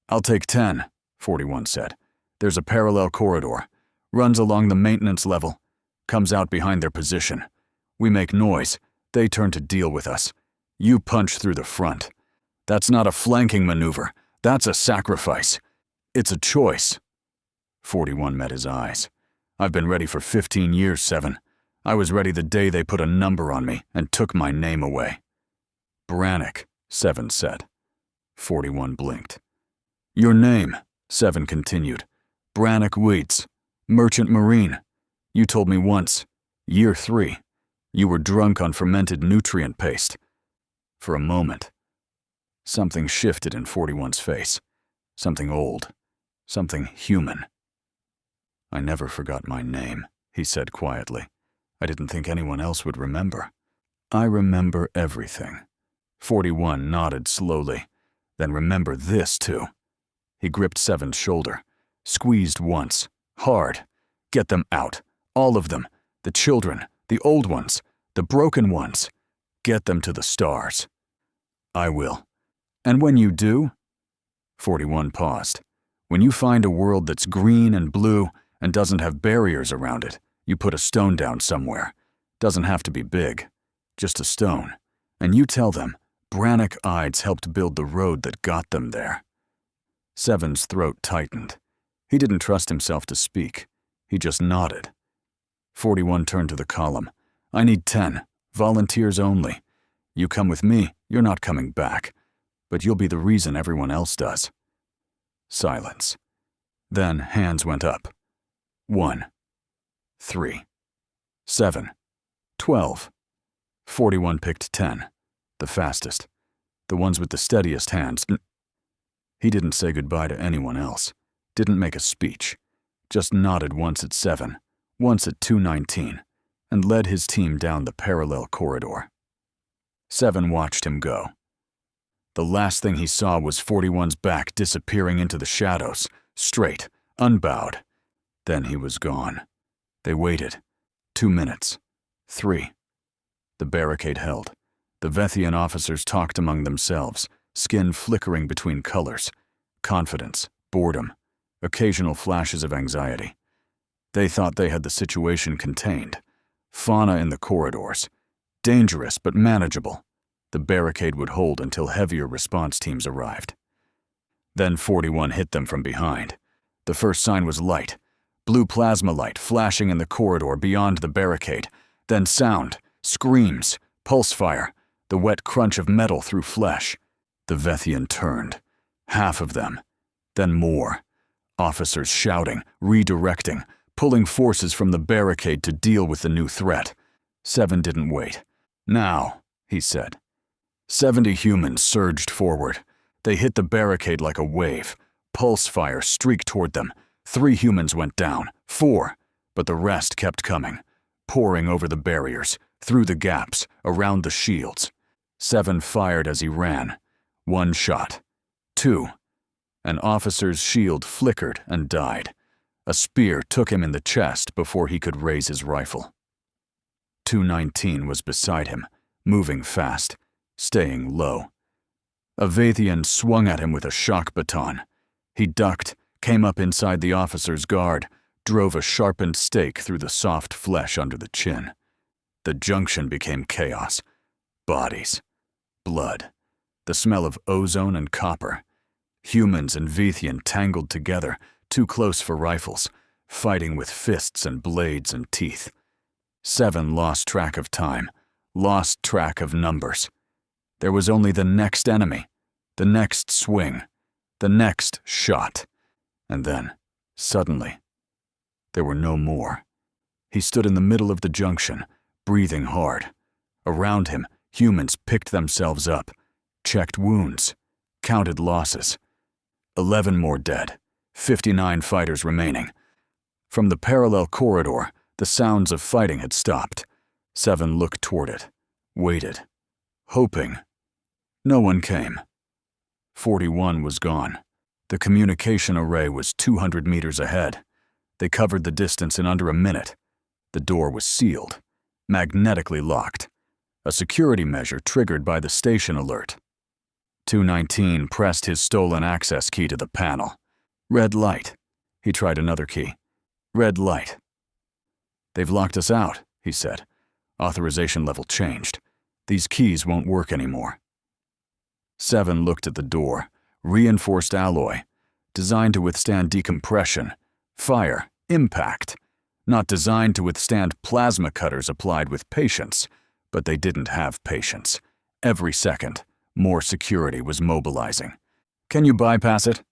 [SPEAKER 2] "I'll take 10, 41 said. "There's a parallel corridor. Runs along the maintenance level. Comes out behind their position. We make noise. They turn to deal with us. You punch through the front. That's not a flanking maneuver. That's a sacrifice. It's a choice." 41 met his eyes. "I've been ready for 15 years, Seven. I was ready the day they put a number on me and took my name away." "Brannick," Seven said. 41 blinked. "Your name," Seven continued. "Brannick Wheats, Merchant Marine. You told me once. Year 3. You were drunk on fermented nutrient paste." For a moment, something shifted in 41's face. Something old. Something human. "I never forgot my name," he said quietly. "I didn't think anyone else would remember." "I remember everything." 41 nodded slowly. "Then remember this, too." He gripped Seven's shoulder, squeezed once, hard. "Get them out. All of them. The children, the old ones, the broken ones. Get them to the stars." "I will." "And when you do?" 41 paused. "When you find a world that's green and blue and doesn't have barriers around it, you put a stone down somewhere. Doesn't have to be big. Just a stone. And you tell them Brannick Ides helped build the road that got them there." Seven's throat tightened. He didn't trust himself to speak. He just nodded. 41 turned to the column. "I need 10. Volunteers only. You come with me, you're not coming back. But you'll be the reason everyone else does." Silence. Then hands went up. 1, 3, 7, 12. 41 picked 10, the fastest, the ones with the steadiest hands. He didn't say goodbye to anyone else, didn't make a speech, just nodded once at 7, once at 219, and led his team down the parallel corridor. 7 watched him go. The last thing he saw was 41's back disappearing into the shadows, straight, unbowed. Then he was gone. They waited. 2 minutes. 3. The barricade held. The Vethian officers talked among themselves, skin flickering between colors. Confidence, boredom, occasional flashes of anxiety. They thought they had the situation contained. Fauna in the corridors. Dangerous but manageable. The barricade would hold until heavier response teams arrived. Then 41 hit them from behind. The first sign was light. Blue plasma light flashing in the corridor beyond the barricade. Then sound, screams, pulse fire, the wet crunch of metal through flesh. The Vethian turned. Half of them. Then more. Officers shouting, redirecting, pulling forces from the barricade to deal with the new threat. 7 didn't wait. "Now," he said. 70 humans surged forward. They hit the barricade like a wave. Pulse fire streaked toward them. 3 humans went down, 4, but the rest kept coming, pouring over the barriers, through the gaps, around the shields. 7 fired as he ran. 1 shot. 2. An officer's shield flickered and died. A spear took him in the chest before he could raise his rifle. 219 was beside him, moving fast, staying low. A Vathian swung at him with a shock baton. He ducked, came up inside the officer's guard, drove a sharpened stake through the soft flesh under the chin. The junction became chaos. Bodies. Blood. The smell of ozone and copper. Humans and Vathian tangled together, too close for rifles, fighting with fists and blades and teeth. 7 lost track of time, lost track of numbers. There was only the next enemy, the next swing, the next shot. And then, suddenly, there were no more. He stood in the middle of the junction, breathing hard. Around him, humans picked themselves up, checked wounds, counted losses. 11 more dead, 59 fighters remaining. From the parallel corridor, the sounds of fighting had stopped. 7 looked toward it, waited, hoping. No one came. 41 was gone. The communication array was 200 meters ahead. They covered the distance in under a minute. The door was sealed, magnetically locked. A security measure triggered by the station alert. 219 pressed his stolen access key to the panel. Red light. He tried another key. Red light. "They've locked us out," he said. Authorization level changed. "These keys won't work anymore." 7 looked at the door. Reinforced alloy. Designed to withstand decompression, fire, impact. Not designed to withstand plasma cutters applied with patience. But they didn't have patience. Every second, more security was mobilizing. "Can you bypass it?"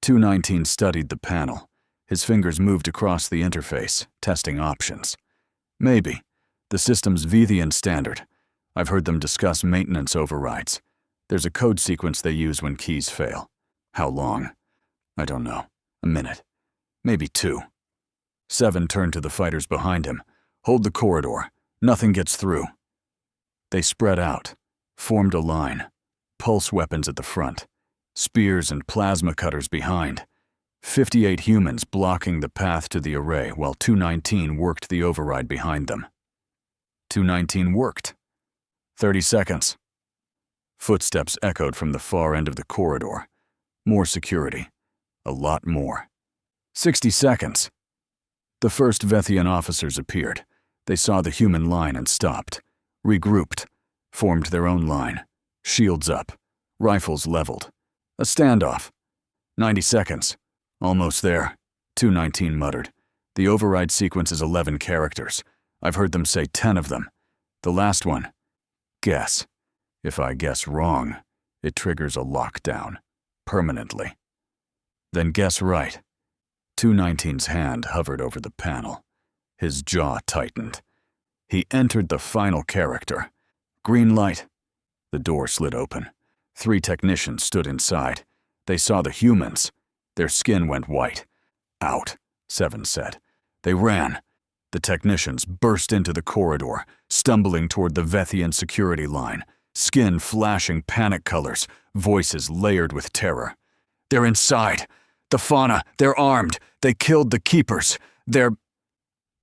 [SPEAKER 2] 219 studied the panel. His fingers moved across the interface, testing options. "Maybe. The system's Vathian standard. I've heard them discuss maintenance overrides. There's a code sequence they use when keys fail. How long? I don't know. A minute. Maybe 2. 7 turned to the fighters behind him. "Hold the corridor. Nothing gets through." They spread out, formed a line. Pulse weapons at the front. Spears and plasma cutters behind. 58 humans blocking the path to the array while 219 worked the override behind them. 219 worked. 30 seconds. Footsteps echoed from the far end of the corridor. More security. A lot more. 60 seconds. The first Vathian officers appeared. They saw the human line and stopped. Regrouped. Formed their own line. Shields up. Rifles leveled. A standoff. 90 seconds. "Almost there," 219 muttered. "The override sequence is 11 characters. I've heard them say 10 of them. The last one. Guess. If I guess wrong, it triggers a lockdown. Permanently. Then guess right." 219's hand hovered over the panel. His jaw tightened. He entered the final character. Green light. The door slid open. 3 technicians stood inside. They saw the humans. Their skin went white. "Out," 7 said. They ran. The technicians burst into the corridor, stumbling toward the Vathian security line, skin flashing panic colors, voices layered with terror. "They're inside! The fauna! They're armed! They killed the keepers! They're—"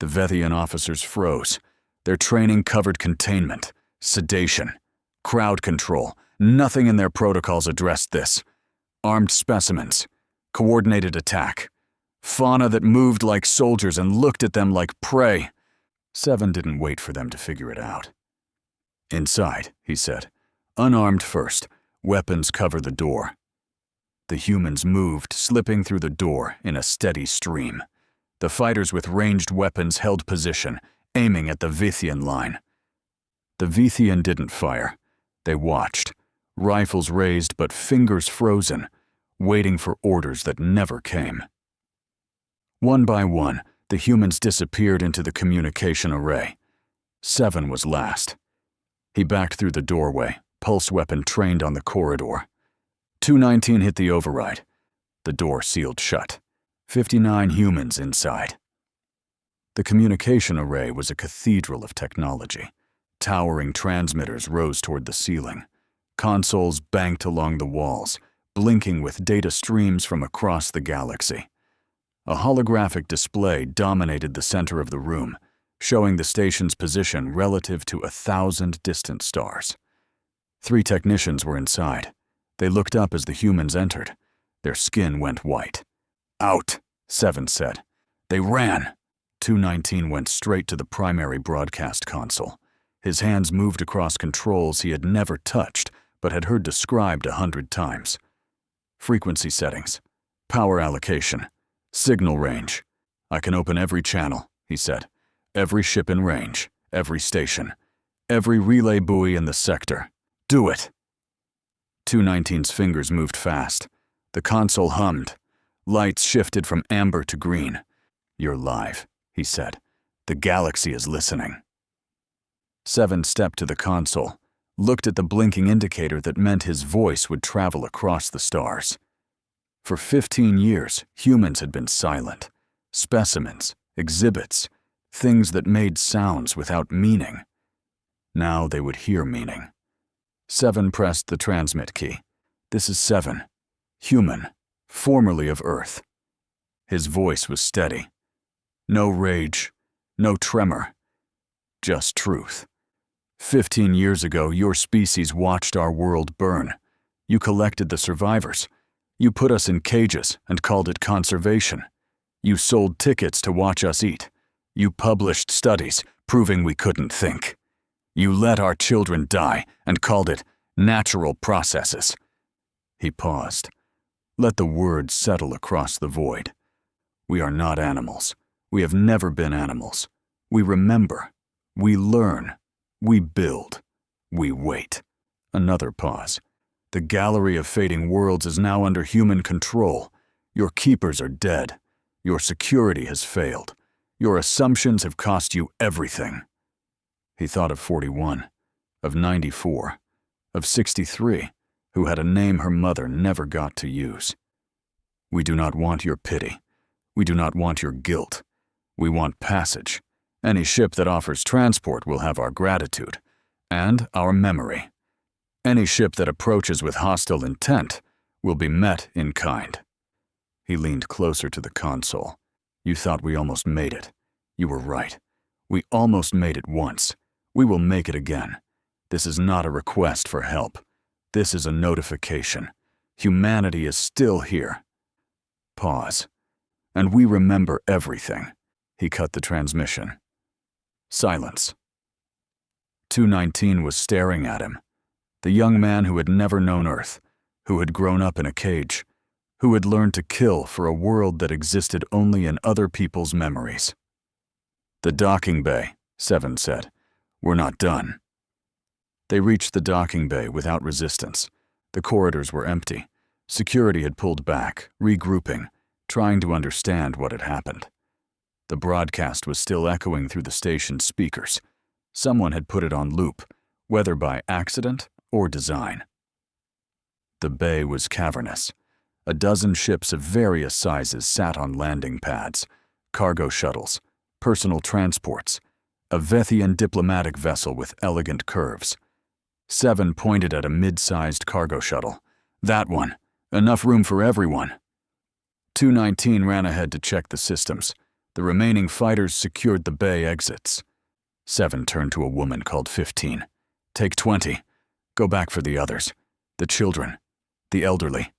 [SPEAKER 2] The Vathian officers froze. Their training covered containment, sedation, crowd control. Nothing in their protocols addressed this. Armed specimens. Coordinated attack. Fauna that moved like soldiers and looked at them like prey. 7 didn't wait for them to figure it out. "Inside," he said. "Unarmed first. Weapons cover the door." The humans moved, slipping through the door in a steady stream. The fighters with ranged weapons held position, aiming at the Vathian line. The Vathian didn't fire. They watched, rifles raised but fingers frozen, waiting for orders that never came. One by one, the humans disappeared into the communication array. 7 was last. He backed through the doorway, pulse weapon trained on the corridor. 219 hit the override. The door sealed shut. 59 humans inside. The communication array was a cathedral of technology. Towering transmitters rose toward the ceiling. Consoles banked along the walls, blinking with data streams from across the galaxy. A holographic display dominated the center of the room, showing the station's position relative to 1,000 distant stars. 3 technicians were inside. They looked up as the humans entered. Their skin went white. "Out," 7 said. They ran. 219 went straight to the primary broadcast console. His hands moved across controls he had never touched, but had heard described 100 times. Frequency settings, power allocation, signal range. "I can open every channel," he said. "Every ship in range, every station, every relay buoy in the sector. Do it." 219's fingers moved fast. The console hummed. Lights shifted from amber to green. "You're live," he said. "The galaxy is listening." 7 stepped to the console, looked at the blinking indicator that meant his voice would travel across the stars. For 15 years, humans had been silent. Specimens, exhibits, things that made sounds without meaning. Now they would hear meaning. 7 pressed the transmit key. "This is 7. Human, formerly of Earth." His voice was steady. No rage, no tremor, just truth. 15 years ago, your species watched our world burn. You collected the survivors. You put us in cages and called it conservation. You sold tickets to watch us eat. You published studies proving we couldn't think. You let our children die and called it natural processes. He paused. Let the words settle across the void. We are not animals. We have never been animals. We remember. We learn. We build. We wait. Another pause. The gallery of fading worlds is now under human control. Your keepers are dead. Your security has failed. Your assumptions have cost you everything. He thought of 41, of 94, of 63, who had a name her mother never got to use. We do not want your pity. We do not want your guilt. We want passage. Any ship that offers transport will have our gratitude and our memory. Any ship that approaches with hostile intent will be met in kind. He leaned closer to the console. You thought we almost made it. You were right. We almost made it once. We will make it again. This is not a request for help. This is a notification. Humanity is still here. Pause. And we remember everything. He cut the transmission. Silence. 219 was staring at him. The young man who had never known Earth, who had grown up in a cage, who had learned to kill for a world that existed only in other people's memories. The docking bay, 7 said. We're not done. They reached the docking bay without resistance. The corridors were empty. Security had pulled back, regrouping, trying to understand what had happened. The broadcast was still echoing through the station's speakers. Someone had put it on loop, whether by accident or design. The bay was cavernous. A dozen ships of various sizes sat on landing pads, cargo shuttles, personal transports, a Vethian diplomatic vessel with elegant curves. 7 pointed at a mid-sized cargo shuttle. That one. Enough room for everyone. 219 ran ahead to check the systems. The remaining fighters secured the bay exits. 7 turned to a woman called 15. Take 20. Go back for the others. The children. The elderly.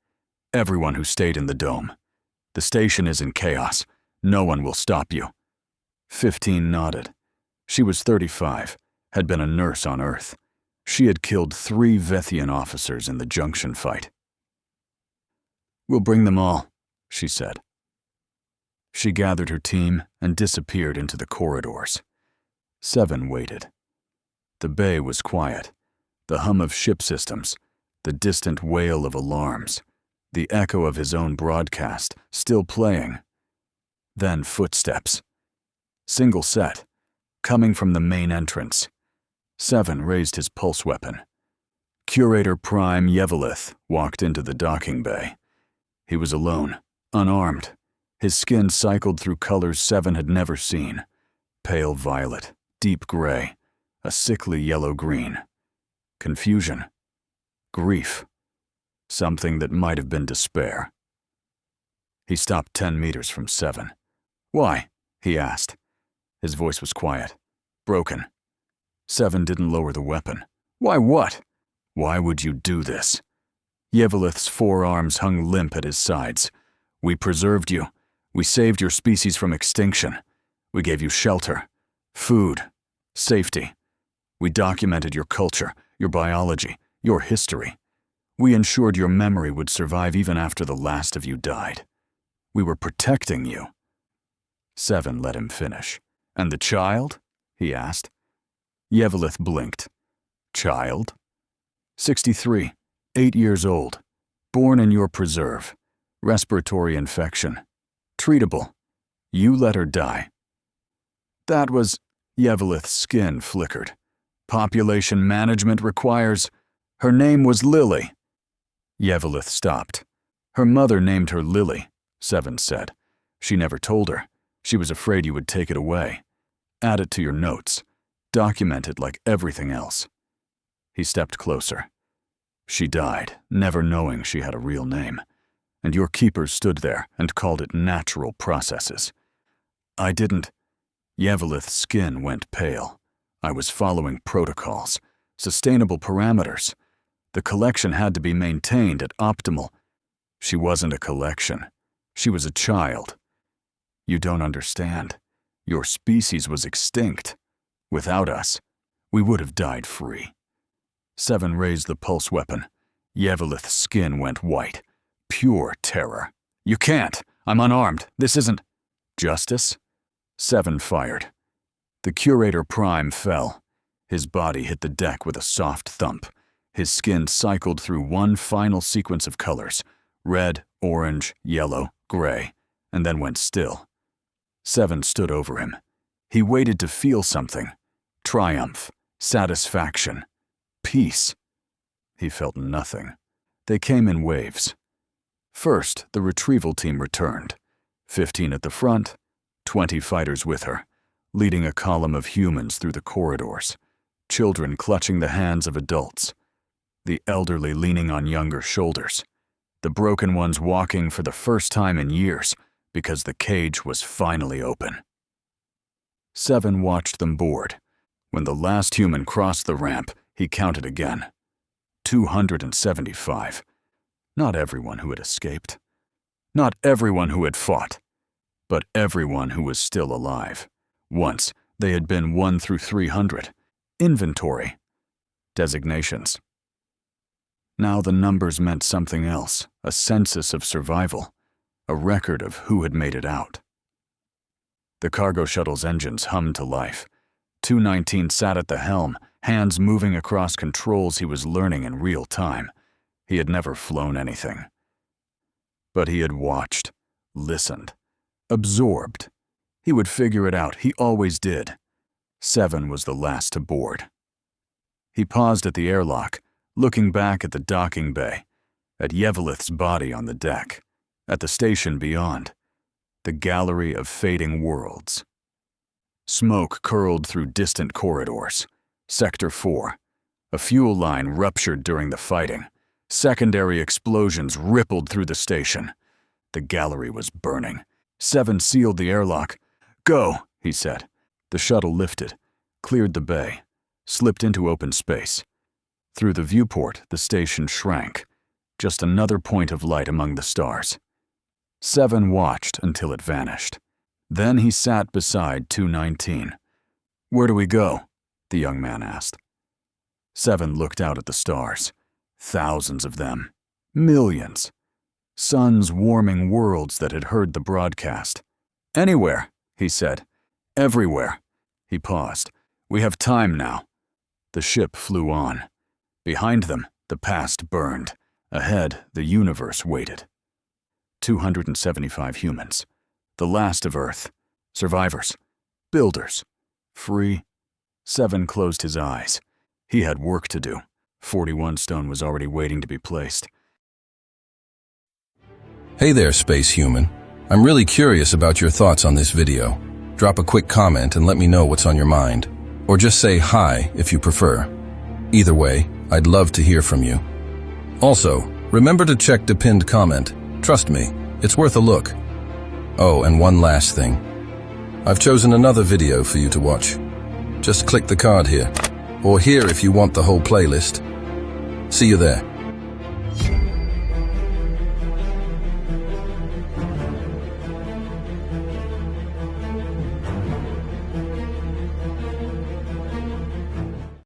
[SPEAKER 2] Everyone who stayed in the dome. The station is in chaos. No one will stop you. 15 nodded. She was 35, had been a nurse on Earth. She had killed 3 Vethian officers in the junction fight. We'll bring them all, she said. She gathered her team and disappeared into the corridors. 7 waited. The bay was quiet. The hum of ship systems, the distant wail of alarms, the echo of his own broadcast still playing. Then footsteps. Single set, coming from the main entrance. 7 raised his pulse weapon. Curator Prime Yevelith walked into the docking bay. He was alone, unarmed. His skin cycled through colors 7 had never seen. Pale violet, deep gray, a sickly yellow-green. Confusion. Grief. something that might have been despair. He stopped 10 meters from Seven. "Why?" he asked. His voice was quiet, broken. Seven didn't lower the weapon. "Why what? Why would you do this?" Yevlith's forearms hung limp at his sides. "We preserved you. We saved your species from extinction. We gave you shelter, food, safety. We documented your culture, your biology, your history. We ensured your memory would survive even after the last of you died. We were protecting you." Seven let him finish. "And the child?" he asked. Yevlith blinked. "Child?" 63, 8 years old, born in your preserve, respiratory infection, treatable. You let her die." "That was..." Yevlith's skin flickered. "Population management requires..." "Her name was Lily." Yevlith stopped. "Her mother named her Lily," Seven said. "She never told her. She was afraid you would take it away. Add it to your notes. Document it like everything else." He stepped closer. "She died, never knowing she had a real name. And your keepers stood there and called it natural processes. I didn't..." Yevlith's skin went pale. "I was following protocols, sustainable parameters. The collection had to be maintained at optimal..." "She wasn't a collection. She was a child. You don't understand. Your species was extinct. Without us, we would have died free." Seven raised the pulse weapon. Yevlith's skin went white. Pure terror. "You can't! I'm unarmed. This isn't..." "Justice?" Seven fired. The Curator Prime fell. His body hit the deck with a soft thump. His skin cycled through one final sequence of colors: red, orange, yellow, gray, and then went still. Seven stood over him. He waited to feel something. Triumph, satisfaction, peace. He felt nothing. They came in waves. First, the retrieval team returned. 15 at the front, 20 fighters with her, leading a column of humans through the corridors, children clutching the hands of adults, the elderly leaning on younger shoulders, the broken ones walking for the first time in years because the cage was finally open. Seven watched them board. When the last human crossed the ramp, he counted again. 275. Not everyone who had escaped. Not everyone who had fought. But everyone who was still alive. Once, they had been 1 through 300. Inventory. Designations. Now the numbers meant something else, a census of survival, a record of who had made it out. The cargo shuttle's engines hummed to life. 219 sat at the helm, hands moving across controls he was learning in real time. He had never flown anything. But he had watched, listened, absorbed. He would figure it out, he always did. Seven was the last to board. He paused at the airlock, looking back at the docking bay, at Yevlith's body on the deck, at the station beyond, the gallery of fading worlds. Smoke curled through distant corridors. Sector 4. A fuel line ruptured during the fighting. Secondary explosions rippled through the station. The gallery was burning. Seven sealed the airlock. "Go," he said. The shuttle lifted, cleared the bay, slipped into open space. Through the viewport, the station shrank, just another point of light among the stars. Seven watched until it vanished. Then he sat beside 219. "Where do we go?" the young man asked. Seven looked out at the stars. Thousands of them. Millions. Suns warming worlds that had heard the broadcast. "Anywhere," he said. "Everywhere." He paused. "We have time now." The ship flew on. Behind them, the past burned. Ahead, the universe waited. 275 humans. The last of Earth. Survivors. Builders. Free. Seven closed his eyes. He had work to do. 41 stone was already waiting to be placed.
[SPEAKER 1] Hey there, space human. I'm really curious about your thoughts on this video. Drop a quick comment and let me know what's on your mind. Or just say hi if you prefer. Either way, I'd love to hear from you. Also, Remember to check the pinned comment. Trust me, it's worth a look. Oh, and one last thing. I've chosen another video for you to watch. Just click the card here, or here if you want the whole playlist. See you there.